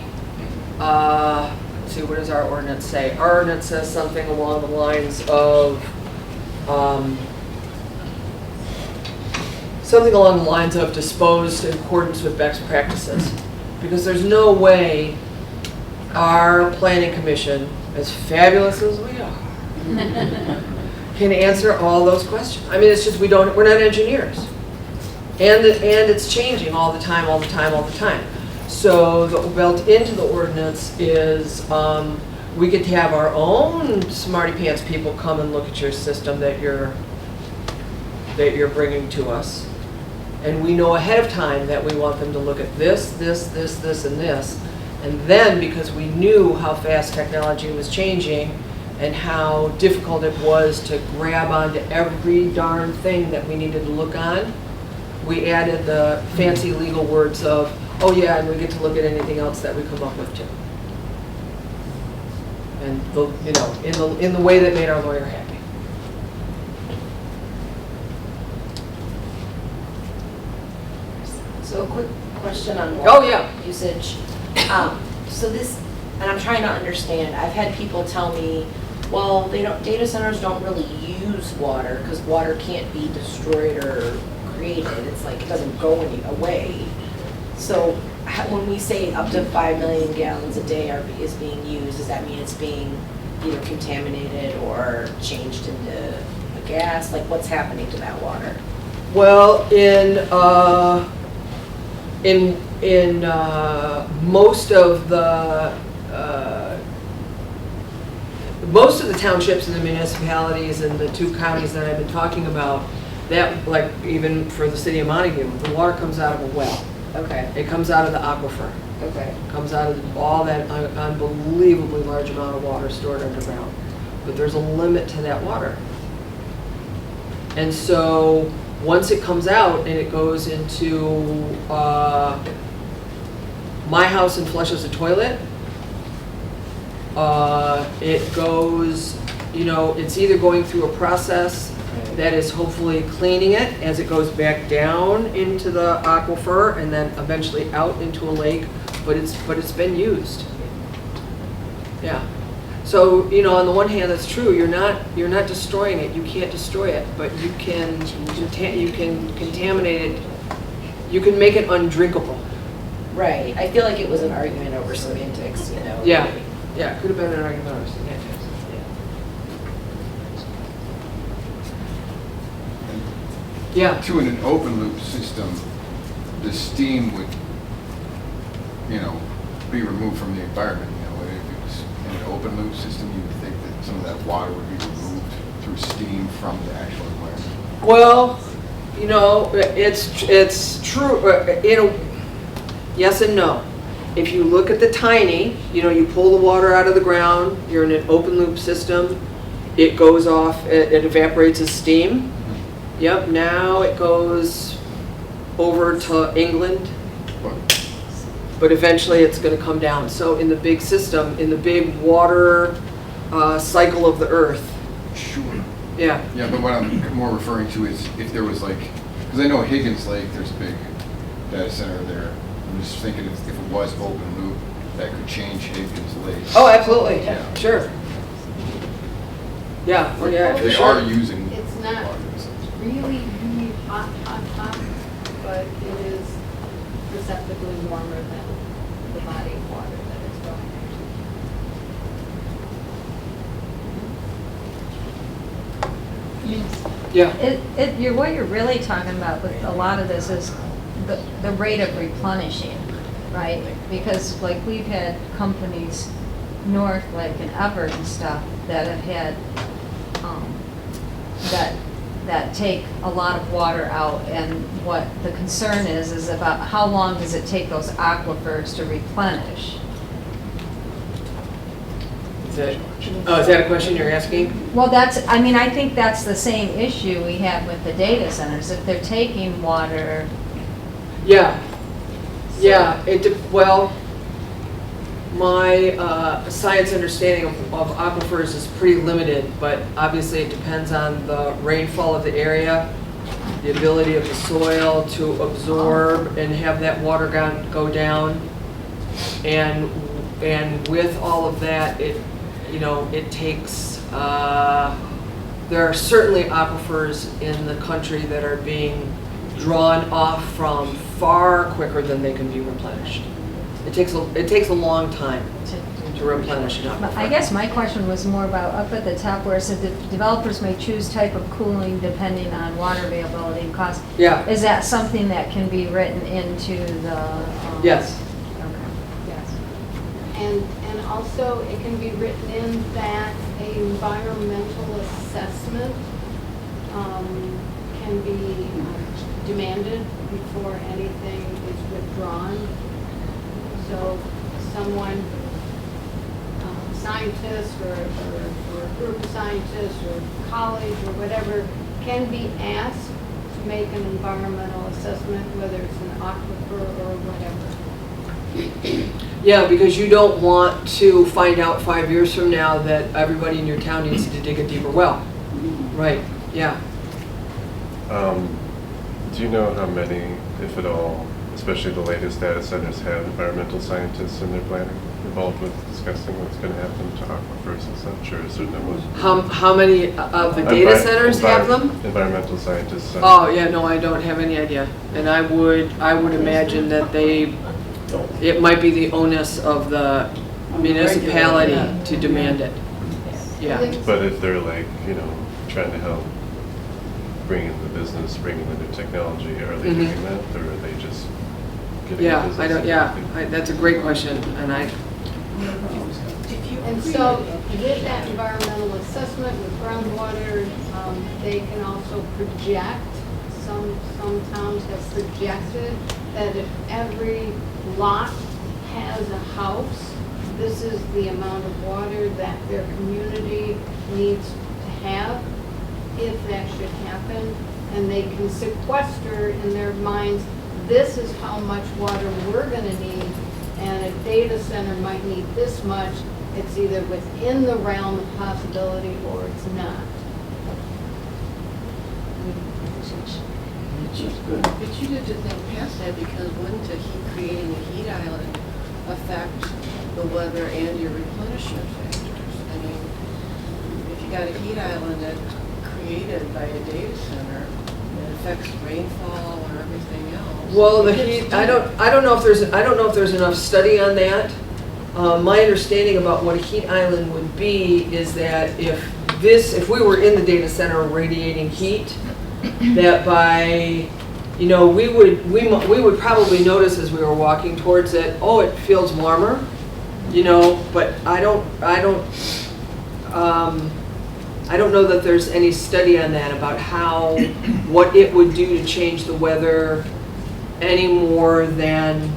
let's see, what does our ordinance say? Our ordinance says something along the lines of, disposed in accordance with best practices. Because there's no way our planning commission, as fabulous as we are, can answer all those questions. I mean, it's just, we're not engineers. And it's changing all the time. So built into the ordinance is, we could have our own smarty pants people come and look at your system that you're bringing to us. And we know ahead of time that we want them to look at this, and this. And then, because we knew how fast technology was changing and how difficult it was to grab onto every darn thing that we needed to look on, we added the fancy legal words of, oh yeah, and we get to look at anything else that we come up with too. And in the way that made our lawyer happy. So a quick question on water Oh, yeah. usage. So this, and I'm trying to understand, I've had people tell me, well, data centers don't really use water because water can't be destroyed or created. It's like it doesn't go away. So when we say up to 5 million gallons a day is being used, does that mean it's being either contaminated or changed into a gas? Like what's happening to that water? Well, in most of the townships and the municipalities and the 2 counties that I've been talking about, that, like even for the city of Montague, the water comes out of a well. Okay, It comes out of the aquifer. okay. It comes out of all that unbelievably large amount of water stored underground. But there's a limit to that water. And so once it comes out and it goes into my house and flushes a toilet, it goes, it's either going through a process that is hopefully cleaning it as it goes back down into the aquifer and then eventually out into a lake, but it's been used. Yeah. So, on the one hand, that's true. You're not destroying it. You can't destroy it, but you can contaminate it. You can make it undrinkable. Right. I feel like it was an argument over semantics, Yeah. Yeah, it could have been an argument over semantics. Yeah. To an open loop system, the steam would, be removed from the environment. If it was in an open loop system, you would think that some of that water would be removed through steam from the actual environment. Well, it's true, yes and no. If you look at the tiny, you pull the water out of the ground, you're in an open loop system, it goes off, it evaporates as steam. Yep, now it goes over to England, but eventually it's going to come down. So in the big system, in the big water cycle of the earth. Sure. Yeah. Yeah, but what I'm more referring to is if there was because I know Higgins Lake, there's a big data center there. I'm just thinking if it was open loop, that could change Higgins Lake. Oh, absolutely. Yeah. Sure. Yeah. Oh, yeah. They Sure. are using It's not water. really hot, but it is perceptibly warmer than the body of water that it's going Yeah. What you're really talking about with a lot of this is the rate of replenishing, right? Because like we've had companies north, like in Everett and stuff, that have had, that take a lot of water out, and what the concern is about how long does it take those aquifers to replenish? Is that a question you're asking? Well, I think that's the same issue we have with the data centers. If they're taking water, Yeah. Yeah. Well, my science understanding of aquifers is pretty limited, but obviously it depends on the rainfall of the area, the ability of the soil to absorb and have that water go down, and with all of that, it takes. There are certainly aquifers in the country that are being drawn off from far quicker than they can be replenished. It takes a long time to replenish an aquifer. I guess my question was more about up at the top where it said that developers may choose type of cooling depending on water availability and cost. Yeah. Is that something that can be written into the? Yes. Okay. Yes. And also it can be written in that an environmental assessment can be demanded before anything is withdrawn. So someone, scientist or a group of scientists or college or whatever, can be asked to make an environmental assessment, whether it's an aquifer or whatever. Yeah, because you don't want to find out 5 years from now that everybody in your town needs to dig a deeper well. Right, yeah. Do you know how many, if at all, especially the latest data centers, have environmental scientists in their planning involved with discussing what's going to happen to aquifers and such, or is there no one? How many of the data centers have them? Environmental scientists. Oh, yeah, no, I don't have any idea. And I would imagine that it might be the onus of the municipality to demand it. Yeah. But if they're trying to help bring in the business, bring in the new technology, are they doing that, or are they just getting the business? I don't. Yeah, that's a great question, and I. And so with that environmental assessment with groundwater, they can also project, some towns have projected that if every lot has a house, this is the amount of water that their community needs to have if that should happen. And they can sequester in their minds, this is how much water we're gonna need, and a data center might need this much. It's either within the realm of possibility or it's not. But you did to think past that, because wouldn't creating a heat island affect the weather and your replenishment factors? I mean, if you got a heat island that's created by a data center, it affects rainfall or everything else. Well, the heat. I don't know if there's enough study on that. My understanding about what a heat island would be is that if we were in the data center radiating heat, that by you know, we would probably notice as we were walking towards it, oh, it feels warmer, you know, but I don't know that there's any study on that about what it would do to change the weather any more than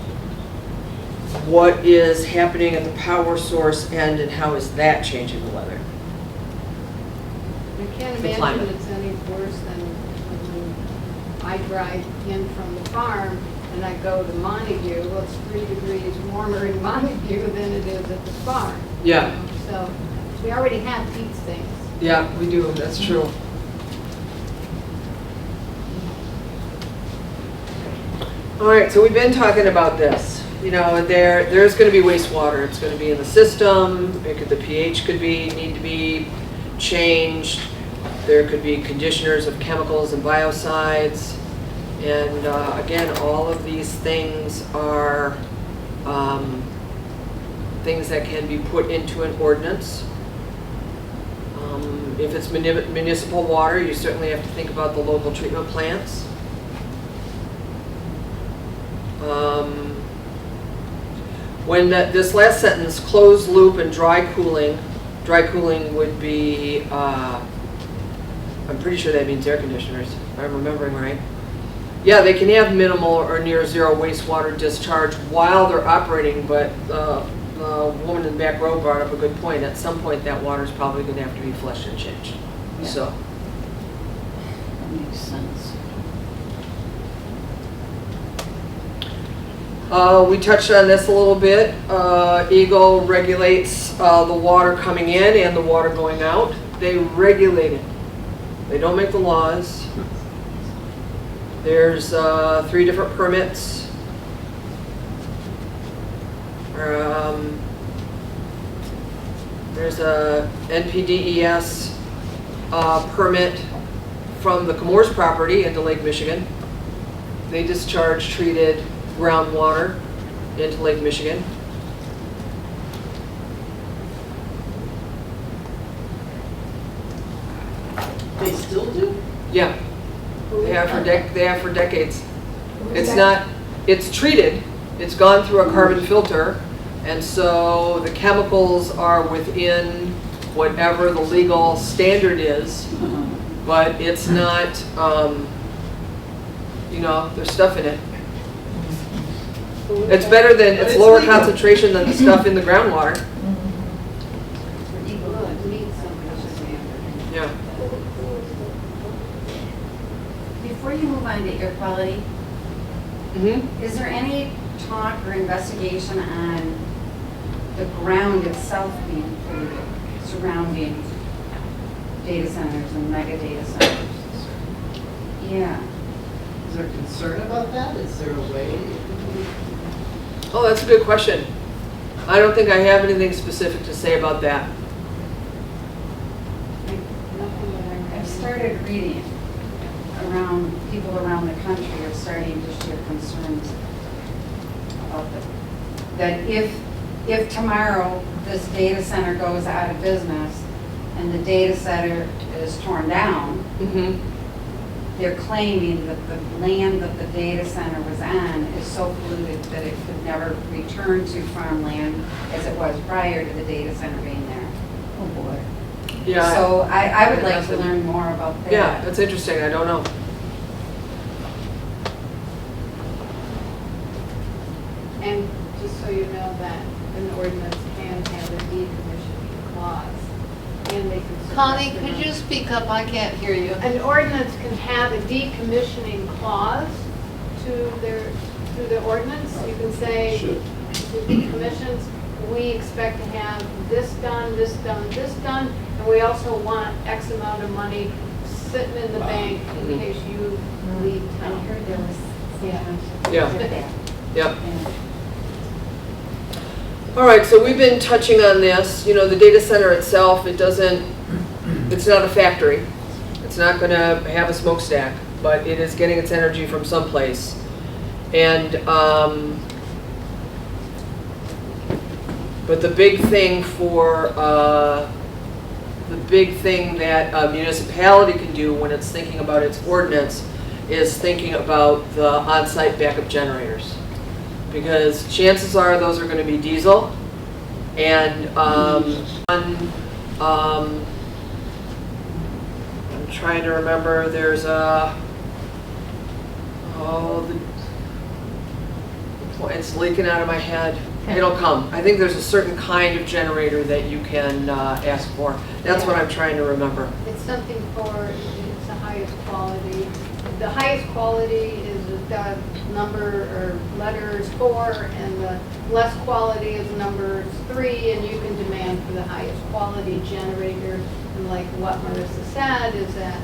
what is happening at the power source end and how is that changing the weather. I can't The imagine climate. it's any worse than when I drive in from the farm and I go to Montague. Well, it's 3 degrees warmer in Montague than it is at the farm. Yeah. So we already have these things. Yeah, we do, that's true. All right, so we've been talking about this. You know, there's going to be wastewater. It's going to be in the system. The pH could need to be changed. There could be conditioners of chemicals and biocides. And again, all of these things are things that can be put into an ordinance. If it's municipal water, you certainly have to think about the local treatment plants. When this last sentence, closed loop and dry cooling would be, I'm pretty sure that means air conditioners, if I'm remembering right. Yeah, they can have minimal or near zero wastewater discharge while they're operating, but the woman in the back row brought up a good point. At some point, that water is probably going to have to be flushed and changed. Yeah. So. That makes sense. We touched on this a little bit. Eagle regulates the water coming in and the water going out. They regulate it. They don't make the laws. There's 3 different permits. There's a NPDES permit from the Chemours property into Lake Michigan. They discharge treated groundwater into Lake Michigan. They still do? Yeah, they have for decades. It's treated, it's gone through a carbon filter, and so the chemicals are within whatever the legal standard is, but it's not, you know, there's stuff in it. It's better than, it's lower concentration than the stuff in the groundwater. Well, it meets some kind of standard. Yeah. Before you move on to air quality, is there any talk or investigation on the ground itself being polluted, surrounding data centers and mega data centers? Yeah. Is there concern about that? Is there a way? Oh, that's a good question. I don't think I have anything specific to say about that. I've started reading around, people around the country are starting to share concerns about that if tomorrow this data center goes out of business and the data center is torn down, they're claiming that the land that the data center was on is so polluted that it could never return to farmland as it was prior to the data center being there. Oh, boy. Yeah. So I would like to learn more about that. Yeah, that's interesting. I don't know. And just so you know that an ordinance can have a decommissioning clause. And they can. Connie, could you speak up? I can't hear you. An ordinance can have a decommissioning clause to the ordinance. You can say, to decommissions, we expect to have this done, this done, this done, and we also want X amount of money sitting in the bank in case you leave town. I heard there was. Yeah. Yep. All right, so we've been touching on this. You know, the data center itself, it's not a factory. It's not going to have a smokestack, but it is getting its energy from someplace. And, but the big thing that a municipality can do when it's thinking about its ordinance is thinking about the on-site backup generators. Because chances are those are gonna be diesel, and, I'm trying to remember, there's it's leaking out of my head. It'll come. I think there's a certain kind of generator that you can ask for. That's what I'm trying to remember. It's something for, it's the highest quality. The highest quality is the number or letters 4, and the less quality is numbers 3, and you can demand for the highest quality generator. And like what Marissa said is that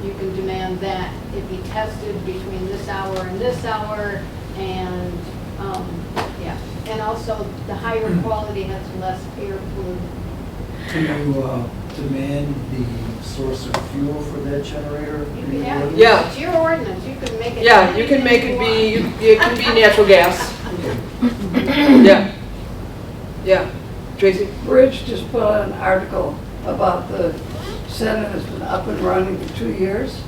you can demand that it be tested between this hour and this hour, and yeah. And also the higher quality has less air pollution. Can you demand the source of fuel for that generator? Yeah. It's your ordinance, you can make it. Yeah, you can make it be, it can be natural gas. Yeah. Yeah. Tracy? Bridge just put out an article about the center that's been up and running for 2 years.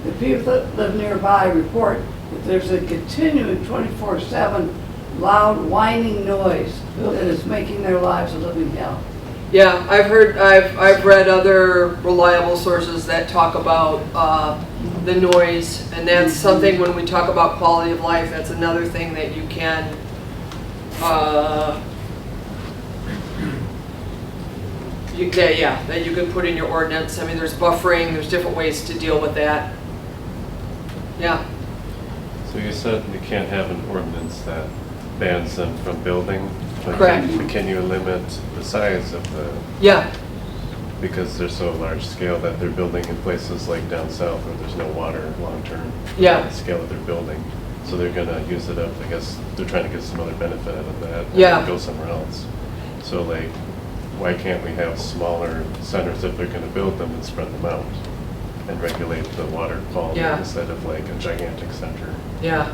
The people that live nearby report that there's a continuing 24/7 loud whining noise that is making their lives a living hell. Yeah, I've read other reliable sources that talk about the noise, and that's something when we talk about quality of life, that's another thing that you can that you can put in your ordinance. I mean, there's buffering, there's different ways to deal with that. Yeah. So you said you can't have an ordinance that bans them from building, but Correct. Can you limit the size of the? Yeah. Because they're so large scale that they're building in places like down south where there's no water long term. Yeah. The scale that they're building, so they're gonna use it up. I guess they're trying to get some other benefit out of that. Yeah. And go somewhere else. So like, why can't we have smaller centers if they're gonna build them and spread them out and regulate the water quality Yeah. instead of like a gigantic center? Yeah.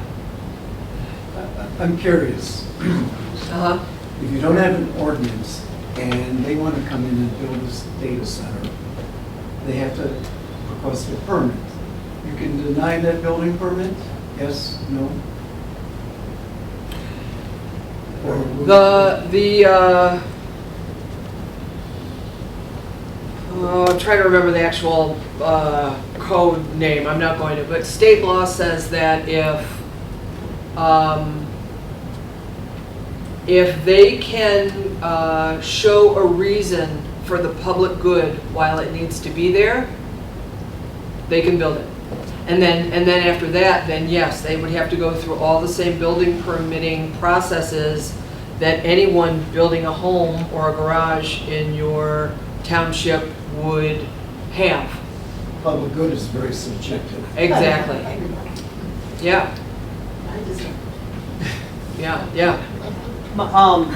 I'm curious. Uh-huh. If you don't have an ordinance and they want to come in and build this data center, they have to request a permit. You can deny that building permit? Yes, no? Or I'm trying to remember the actual code name. I'm not going to, but state law says that if they can show a reason for the public good while it needs to be there, they can build it. And then after that, then yes, they would have to go through all the same building permitting processes that anyone building a home or a garage in your township would have. public good is very subjective. Exactly. Yeah. Yeah.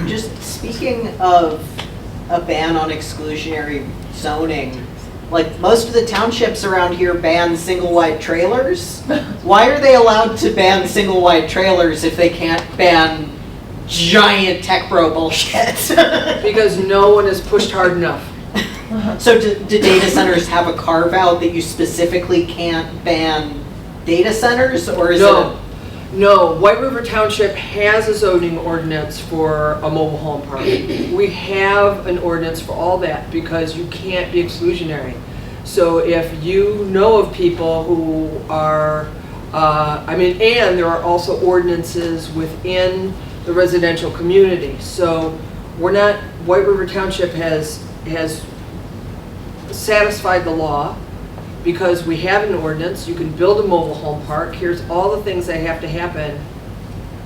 Just speaking of a ban on exclusionary zoning, like most of the townships around here ban single wide trailers. Why are they allowed to ban single wide trailers if they can't ban giant tech bro bullshit? Because no one has pushed hard enough. So do data centers have a carve out that you specifically can't ban data centers, or is it? No, White River Township has a zoning ordinance for a mobile home park. We have an ordinance for all that because you can't be exclusionary. So if you know of people who are, and there are also ordinances within the residential community. So White River Township has satisfied the law. Because we have an ordinance, you can build a mobile home park, here's all the things that have to happen.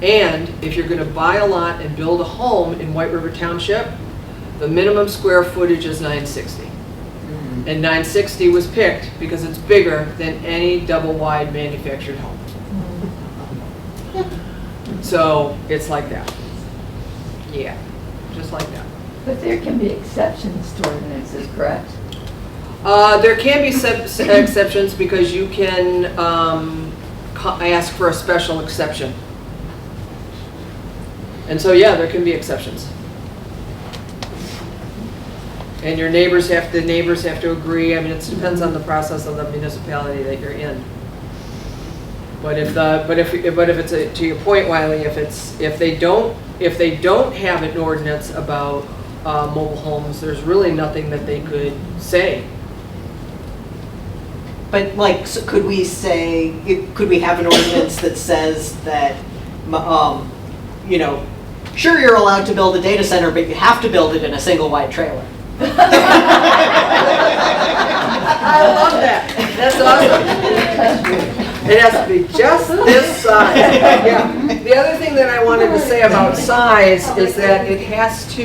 And if you're gonna buy a lot and build a home in White River Township, the minimum square footage is 960. And 960 was picked because it's bigger than any double wide manufactured home. So it's like that. Yeah, just like that. But there can be exceptions to ordinances, correct? There can be exceptions because you can ask for a special exception. And so, yeah, there can be exceptions. And the neighbors have to agree. I mean, it depends on the process of the municipality that you're in. But if it's to your point, Wiley, if they don't have an ordinance about mobile homes, there's really nothing that they could say. But like, so could we say, could we have an ordinance that says that, you know, sure, you're allowed to build a data center, but you have to build it in a single wide trailer? I love that. That's awesome. It has to be just this size. Yeah. The other thing that I wanted to say about size is that it has to,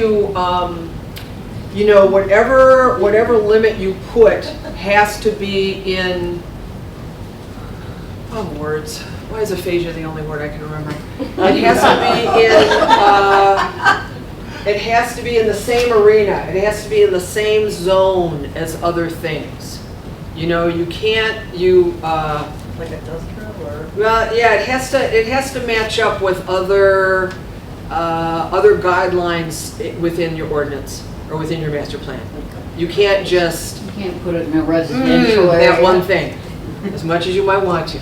you know, whatever limit you put has to be in, words. Why is aphasia the only word I can remember? It has to be in the same arena. It has to be in the same zone as other things. You know, you can't, Like industrial or? well, yeah, it has to match up with other guidelines within your ordinance or within your master plan. You can't just You can't put it in a residential area. that one thing, as much as you might want to.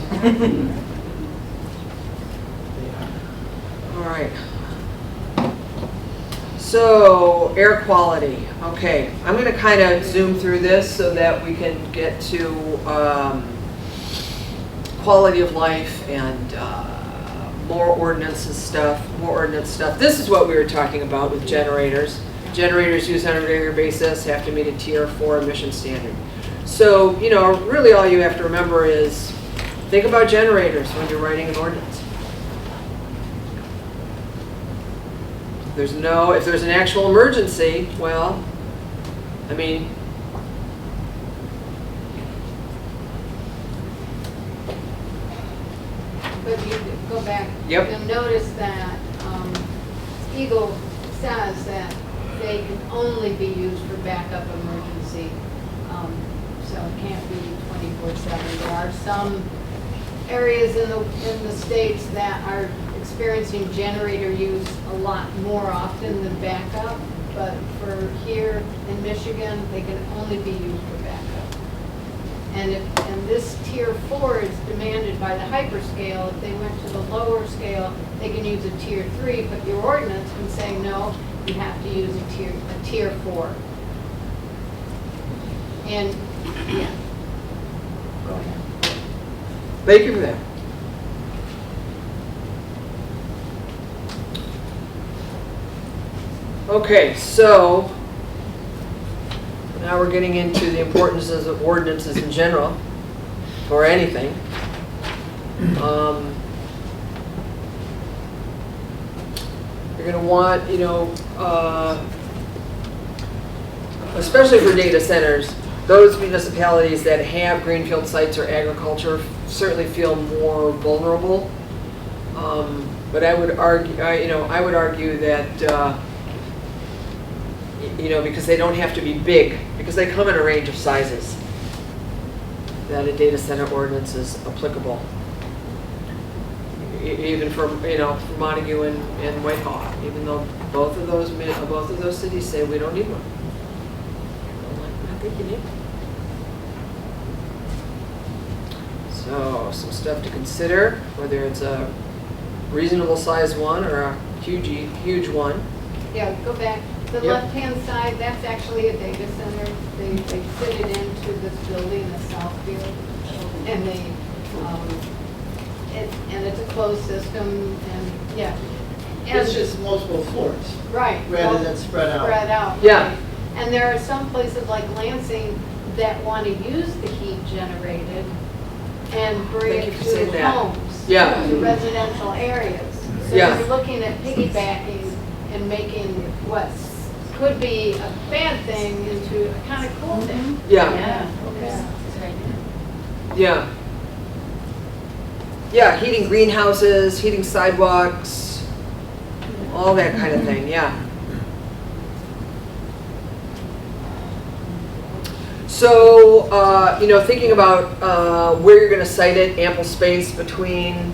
All right. So, air quality. Okay, I'm going to kind of zoom through this so that we can get to quality of life and more ordinance stuff. This is what we were talking about with generators. Generators used on a regular basis have to meet a Tier 4 emission standard. So, you know, really all you have to remember is think about generators when you're writing an ordinance. If there's an actual emergency, well, I mean, But you go back. Yep. You'll notice that Eagle says that they can only be used for backup emergency. So it can't be 24/7. There are some areas in the states that are experiencing generator use a lot more often than backup. But for here in Michigan, they can only be used for backup. And this Tier 4 is demanded by the hyperscale. If they went to the lower scale, they can use a Tier 3, but your ordinance can say, no, you have to use a Tier 4. And, yeah. Go ahead. thank you for that. Okay, so now we're getting into the importances of ordinances in general, or anything. You're going to want, you know, especially for data centers, those municipalities that have greenfield sites or agriculture certainly feel more vulnerable. But I would argue, that, you know, because they don't have to be big, because they come in a range of sizes, that a data center ordinance is applicable. Even for, you know, for Montague and Whitehall, even though both of those cities say we don't need one. I think you need one. So, some stuff to consider, whether it's a reasonable size one or a huge one. Yeah, go back. The Yep. left-hand side, that's actually a data center. They fit it into this building, the south field. And and it's a closed system, and, yeah. And- It's just multiple floors, Right. rather than spread out. Spread out. Yeah. right. And there are some places like Lansing that want to use the heat generated and bring Thank you it for saying to that. homes. Yeah. To residential areas. So Yeah. you're looking at piggybacking and making what could be a bad thing into a kind of cool thing. Yeah. Yeah. Yeah, heating greenhouses, heating sidewalks, all that kind of thing, yeah. So, you know, thinking about where you're going to site it, ample space between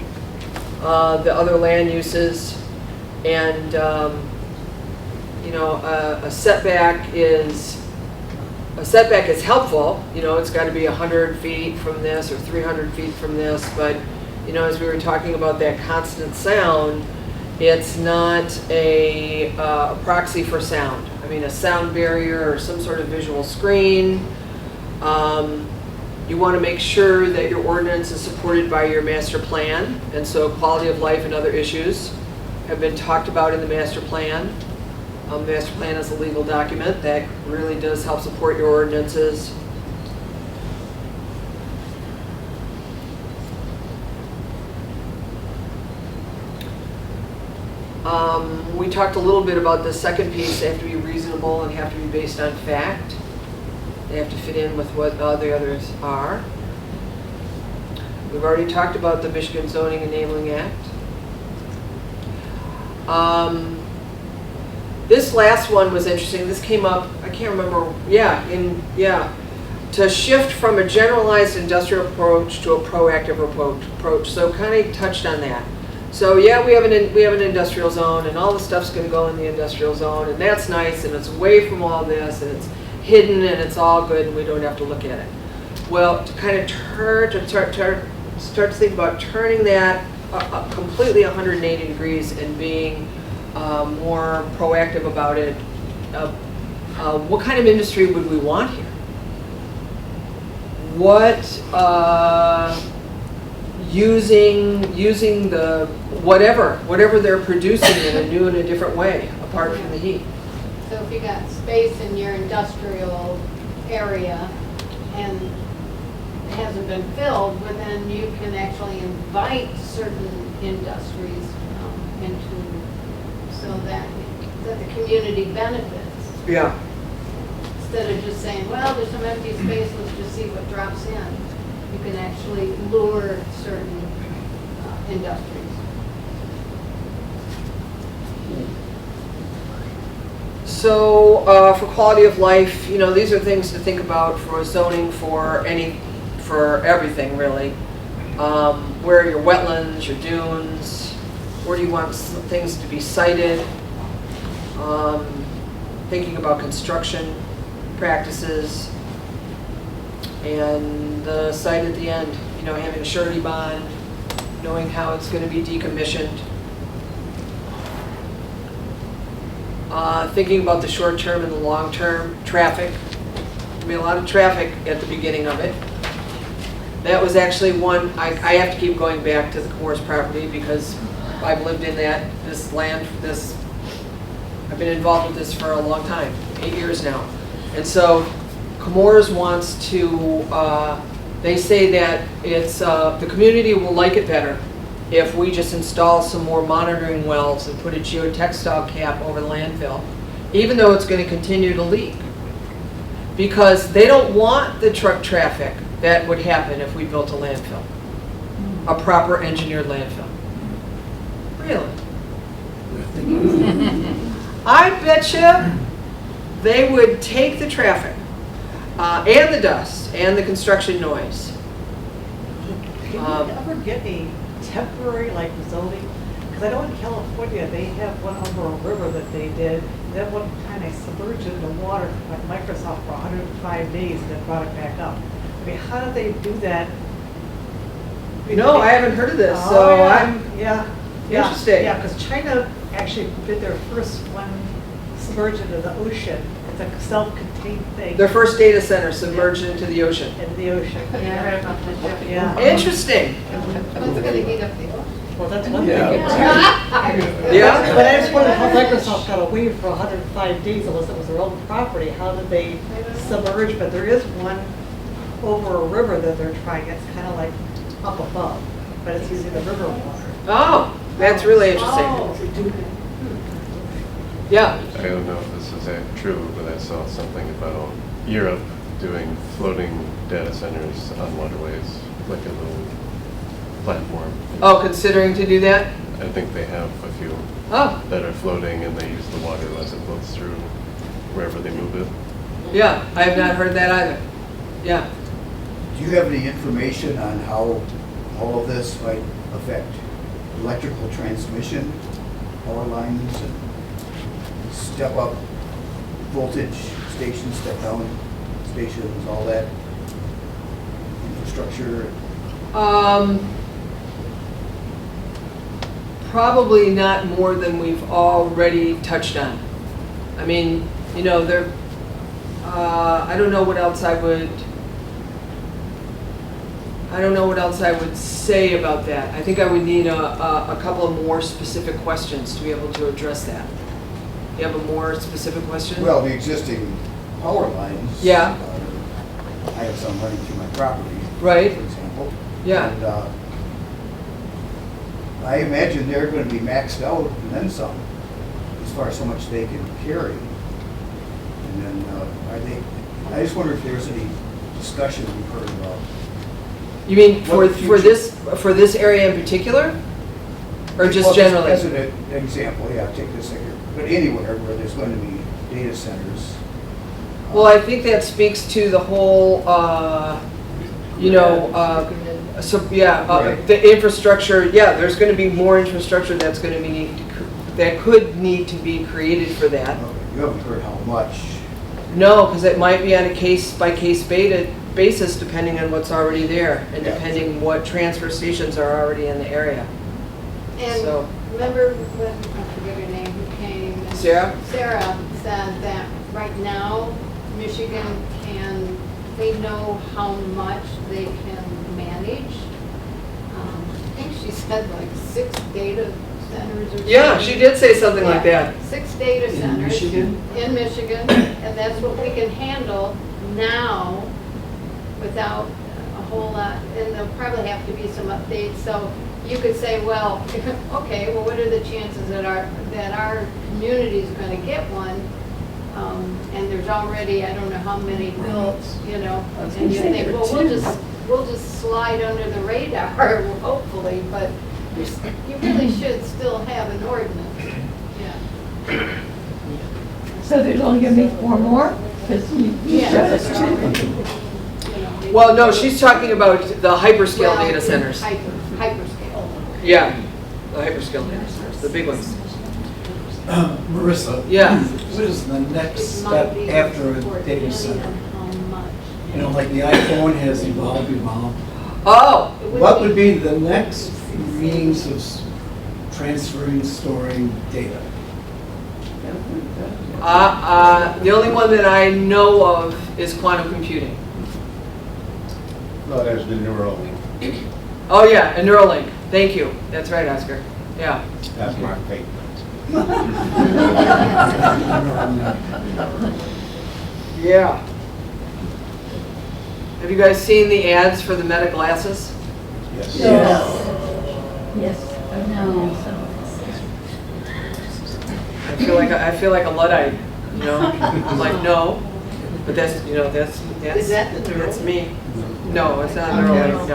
the other land uses, and, you know, a setback is helpful. You know, it's got to be 100 feet from this or 300 feet from this, but as we were talking about that constant sound, it's not a proxy for sound. I mean, a sound barrier or some sort of visual screen. You want to make sure that your ordinance is supported by your master plan, and so quality of life and other issues have been talked about in the master plan. The master plan is a legal document that really does help support your ordinances. We talked a little bit about the second piece. They have to be reasonable and have to be based on fact. They have to fit in with what the others are. We've already talked about the Michigan Zoning Enabling Act. This last one was interesting. This came up, I can't remember, to shift from a generalized industrial approach to a proactive approach. So Connie touched on that. So yeah, we have an industrial zone, and all the stuff's going to go in the industrial zone, and that's nice, and it's away from all this, and it's hidden, and it's all good, and we don't have to look at it. Well, to kind of start to think about turning that completely 180 degrees and being more proactive about it. What kind of industry would we want here? What using the whatever they're producing in a new and a different way, apart from the heat. So if you got space in your industrial area and it hasn't been filled, well, then you can actually invite certain industries into, so that the community benefits. Yeah. Instead of just saying, well, there's some empty space, let's just see what drops in. You can actually lure certain industries. So for quality of life, these are things to think about for zoning for everything really. Where are your wetlands, your dunes? Where do you want things to be sited? Thinking about construction practices, and the site at the end, having a surety bond, knowing how it's going to be decommissioned. Thinking about the short term and the long term traffic. There'll be a lot of traffic at the beginning of it. That was actually one, I have to keep going back to the Chemours property because I've lived in this land, I've been involved with this for a long time, 8 years now. And so Chemours wants to, they say that it's, the community will like it better if we just install some more monitoring wells and put a geotextile cap over the landfill, even though it's going to continue to leak. Because they don't want the truck traffic that would happen if we built a landfill, a proper engineered landfill. Really? I bet you they would take the traffic and the dust and the construction noise. Can you ever get a temporary zoning? Because I know in California they have one over a river that they did. That one time they submerged it in the water like Microsoft for 105 days and then brought it back up. I mean, how did they do that? No, I haven't heard of this, Oh, so yeah. I'm interesting. Yeah, because China actually did their first one submerged into the ocean. It's a self-contained thing. Their first data center submerged into the ocean. In the ocean. Yeah. Interesting. What's going to heat up the ocean? Well, that's one thing. Yeah. But I just wondered how Microsoft got away for 105 days unless it was their own property. How did they submerge? But there is one over a river that they're trying. It's kind of like up above, but it's using the river water. Oh, that's really interesting. Yeah. I don't know if this is true, but I saw something about Europe doing floating data centers on waterways, like a little platform. Oh, considering to do that? I think they have a few that are floating, and they use the water as it floats through wherever they move it. Yeah, I have not heard that either. Yeah. Do you have any information on how all of this might affect electrical transmission, power lines, and step up voltage stations, step down stations, all that infrastructure? probably not more than we've already touched on. I mean, you know, there, I don't know what else I would say about that. I think I would need a couple of more specific questions to be able to address that. You have a more specific question? Well, the existing power lines. Yeah. I have some running through my property. Right. For example. Yeah. And I imagine they're going to be maxed out and then some, as far as how much they can carry. And then I just wonder if there's any discussion we've heard about. You mean for future- this area in particular? Or just Well, generally? As an example, yeah, take this here. But anywhere where there's going to be data centers. Well, I think that speaks to the whole, you know, so, yeah, Right. the infrastructure, yeah, there's going to be more infrastructure that's going to be, that could need to be created for that. You haven't heard how much. No, because it might be on a case-by-case basis depending on what's already there and Yeah. depending what transfer stations are already in the area. And So- remember when, I forget her name, who came? and Sarah? Sarah said that right now, Michigan they know how much they can manage. I think she said like 6 data centers or something. Yeah, she did say something like Yeah, that. 6 data In centers. Michigan? In Michigan, and that's what we can handle now without a whole lot, and there'll probably have to be some updates, so you could say, well, okay, well, what are the chances that our community's gonna get one? And there's already, I don't know how many built, you know, and you think, well, we'll just slide under the radar, hopefully, but you really should still have an ordinance, yeah. So there's only gonna be 4 more? Because you Yeah, showed us that's 2. already, Well, no, she's talking about the hyperscale data centers. Hyperscale. Yeah, the hyperscale data centers, the big ones. Marissa? Yeah. What is the next It step might be after a for data depending center? on how much. You know, like the iPhone has evolved. Oh, What would be the next means of transferring, storing data? the only one that I know of is quantum computing. Well, there's the Neuralink. Oh yeah, a Neuralink. Thank you. That's right, Oscar. Yeah. That's my favorite. Yeah. Have you guys seen the ads for the Meta glasses? Yes. Yes. No. I feel like a Luddite, you know. I'm like, no, but that's, you know, that's Is that the that's Neuralink? me. No, it's not Neuralink.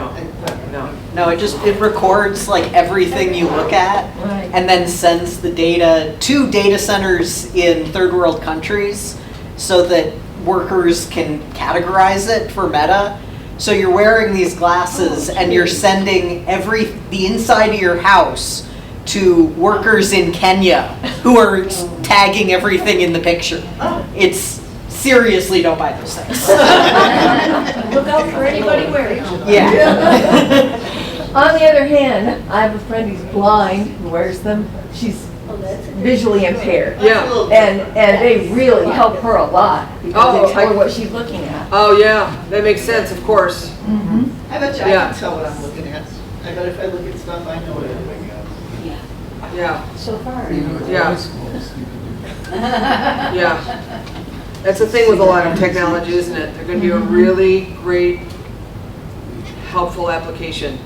No. No, it records like everything you look at Right. and then sends the data to data centers in third world countries so that workers can categorize it for Meta. So you're wearing these glasses and you're sending the inside of your house to workers in Kenya who are tagging everything in the picture. It's seriously, don't buy those things. Look out for anybody wearing them. Yeah. On the other hand, I have a friend who's blind who wears them. She's visually impaired. Yeah. And they really help her a lot because they tell her what she's looking at. Oh yeah, that makes sense, of course. I bet you I Yeah. can tell what I'm looking at. I bet if I look at stuff, I know what I'm looking at. Yeah. So far. Yeah. Yeah. That's the thing with a lot of technology, isn't it? They're going to be a really great, helpful application.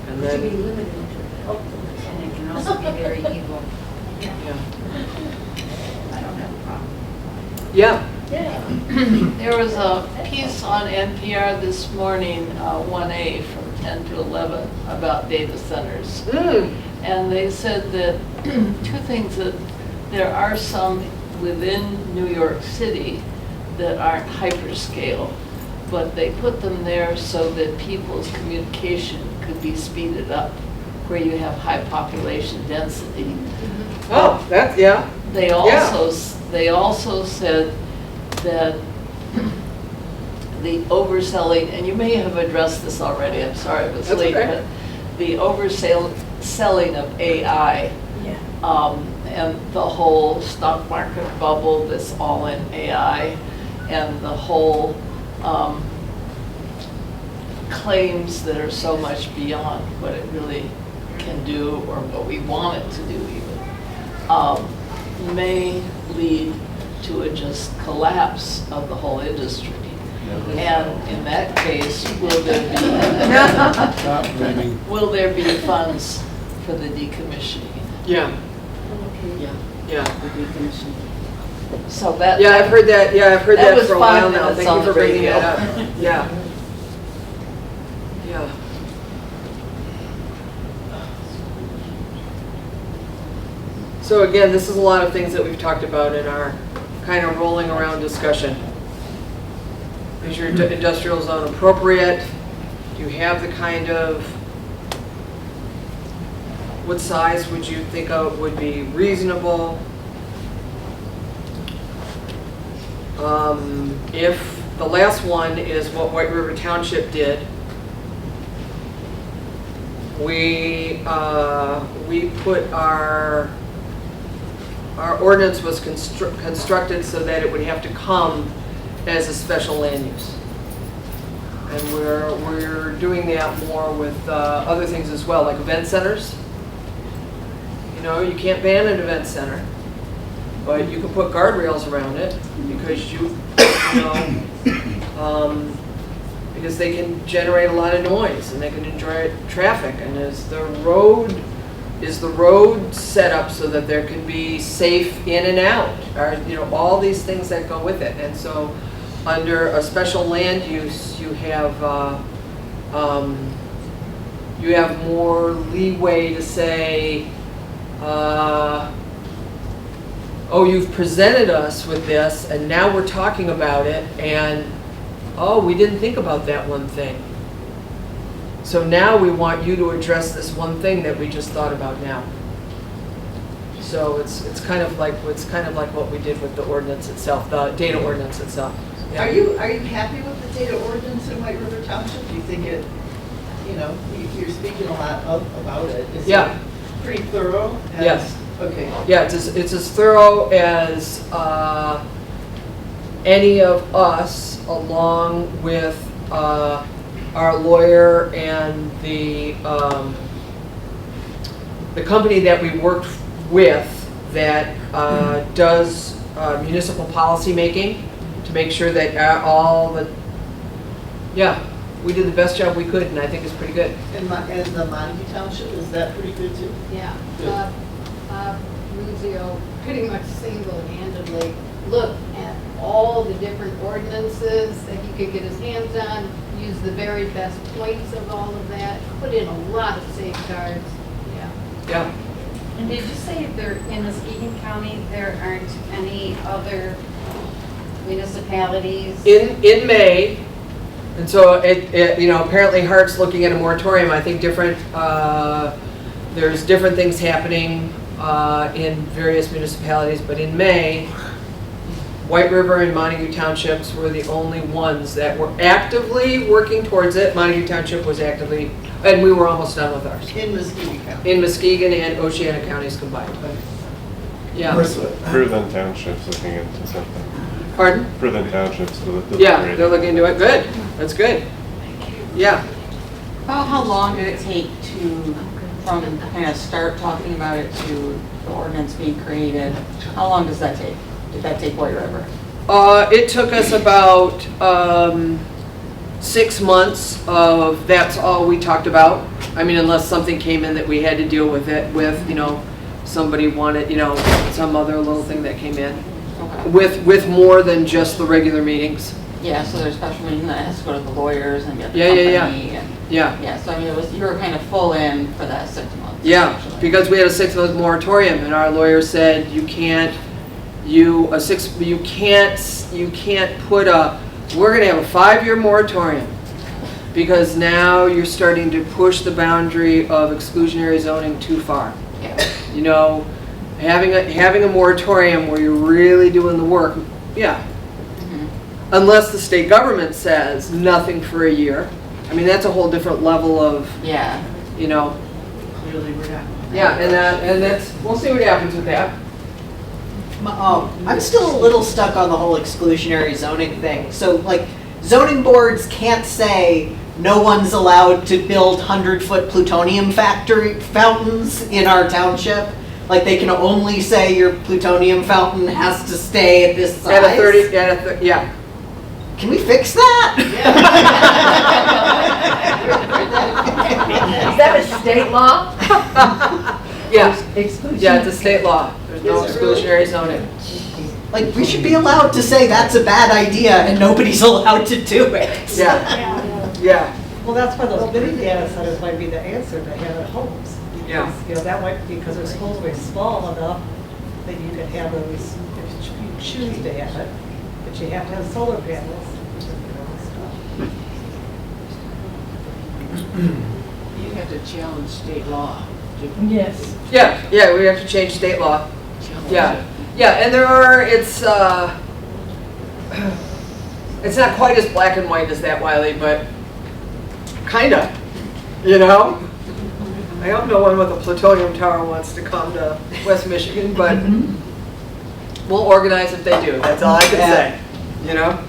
And To be then, limited to helpfulness, and it can also be very evil. yeah. I don't have a problem. Yeah. There was a piece on NPR this morning, 1A from 10 to 11, about data centers. And they said that 2 things, that there are some within New York City that aren't hyperscale, but they put them there so that people's communication could be speeded up, where you have high population density. Oh, that's, yeah. They also said that the overselling, and you may have addressed this already, I'm sorry, it was That's late, okay. but the selling of AI. Yeah. And the whole stock market bubble that's all in AI, and the whole claims that are so much beyond what it really can do or what we want it to do even, may lead to a just collapse of the whole industry. And in that case, will there be funds for the decommissioning? Yeah, Yeah. yeah. The decommissioning. So that. Yeah, I've heard that, That was for a while 5 now. minutes Thank on you for the bringing radio. that up. Yeah. Yeah. So again, this is a lot of things that we've talked about in our kind of rolling around discussion. Is your industrial zone appropriate? Do you have the kind of, what size would you think of would be reasonable? If the last one is what White River Township did, we put our ordinance was constructed so that it would have to come as a special land use. And we're doing that more with other things as well, like event centers. You know, you can't ban an event center, but you can put guardrails around it because because they can generate a lot of noise and they can enjoy traffic. And is the road set up so that there can be safe in and out, or all these things that go with it. And so under a special land use, you have more leeway to say, oh, you've presented us with this and now we're talking about it, and oh, we didn't think about that one thing. So now we want you to address this one thing that we just thought about now. So it's kind of like what we did with the ordinance itself, the data ordinance itself. Yeah. Are you happy with the data ordinance in White River Township? Do you think it, you're speaking a lot about it. Is it pretty thorough? Yes. Okay. Yeah, it's as thorough as any of us, along with our lawyer and the company that we worked with that does municipal policy making to make sure that we did the best job we could, and I think it's pretty good. And the Montague Township, is that pretty good too? Yeah. Ruzio pretty much single-handedly looked at all the different ordinances that he could get his hands on, use the very best points of all of that, put in a lot of safeguards. Yeah. And did you say there, in Muskegon County, there aren't any other municipalities? In May, and so apparently Hart's looking at a moratorium. I think there's different things happening in various municipalities, but in May, White River and Montague Townships were the only ones that were actively working towards it. Montague Township was actively, and we were almost done with ours. In Muskegon County. In Muskegon and Oceana counties combined. Yeah. Fruitland Township's looking into something. Pardon? Fruitland Township's they're looking into it. Good. That's good. Yeah. About how long did it take from kind of start talking about it to the ordinance being created? How long does that take? Did that take White River? It took us about 6 months of that's all we talked about. I mean, unless something came in that we had to deal with it with, somebody wanted, some other little thing that came in. Okay. With more than just the regular meetings. Yeah, so there's a special meeting that has to go to the lawyers and get the Yeah. company. Yeah, so I mean, you were kind of full in for that 6 months. Yeah, actually. because we had a 6-month moratorium, and our lawyer said you can't put we're going to have a 5-year moratorium because now you're starting to push the boundary of exclusionary zoning too far. Yeah. Having a moratorium where you're really doing the work, unless the state government says nothing for a year. I mean, that's a whole different level of, clearly we're not. Yeah, and that's, we'll see what happens with that. I'm still a little stuck on the whole exclusionary zoning thing. So like zoning boards can't say no one's allowed to build 100-foot plutonium factory fountains in our township. Like they can only say your plutonium fountain has to stay at this size. At a 30, yeah. Can we fix that? Is that a state law? Yeah. Exclusion. Yeah, it's a state law. There's no exclusionary zoning. Like we should be allowed to say that's a bad idea and nobody's allowed to do it. Yeah. Yeah. Well, that's why those mini data centers might be the answer to have at homes. Yeah. Because, you know, that might, because they're supposedly small enough that you can have those, if you choose to have it, but you have to have solar panels. You have to challenge state law. Yes. Yeah, yeah, we have to change state law. Yeah, yeah, and there are, it's not quite as black and white as that, Wiley, but kinda, you know? I hope no one with a plutonium tower wants to come to West Michigan, but we'll organize if they do, that's all I can say, you know?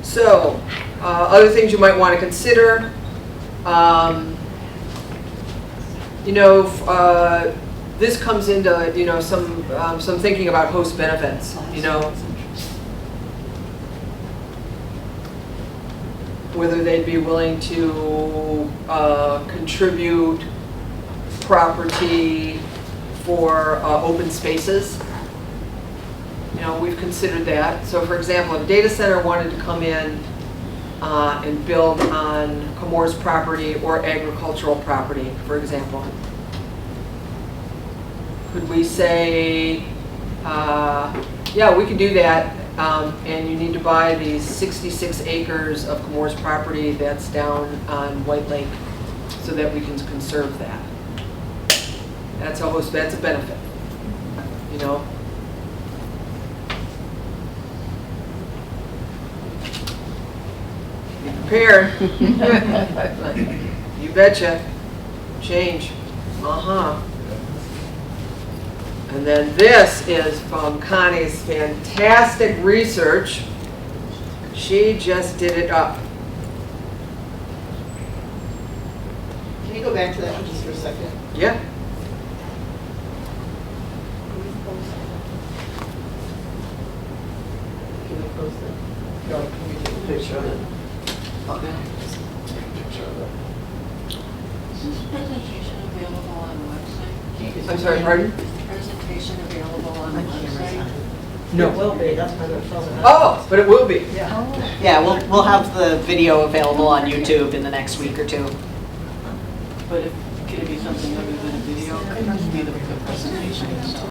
So, other things you might want to consider, you know, this comes into, you know, some thinking about host benefits, you know. Whether they'd be willing to contribute property for open spaces. You know, we've considered that. So for example, if a data center wanted to come in and build on Chemours property or agricultural property, for example, could we say, yeah, we can do that, and you need to buy these 66 acres of Chemours property that's down on White Lake so that we can conserve that. That's a benefit, you know. Be prepared. You betcha. Change. And then this is from Connie's fantastic research. She just did it up. Can you go back to that one just for a second? Yeah. Can we post it? No, can we take a picture of it? Okay. Is this presentation available on the website? I'm sorry, pardon? Is the presentation available on the website? No. It will be, that's why they're filming it. Oh, but it will be. Yeah. Yeah, we'll have the video available on YouTube in the next week or two. But if, could it be something other than a video? Could it just be the presentation itself?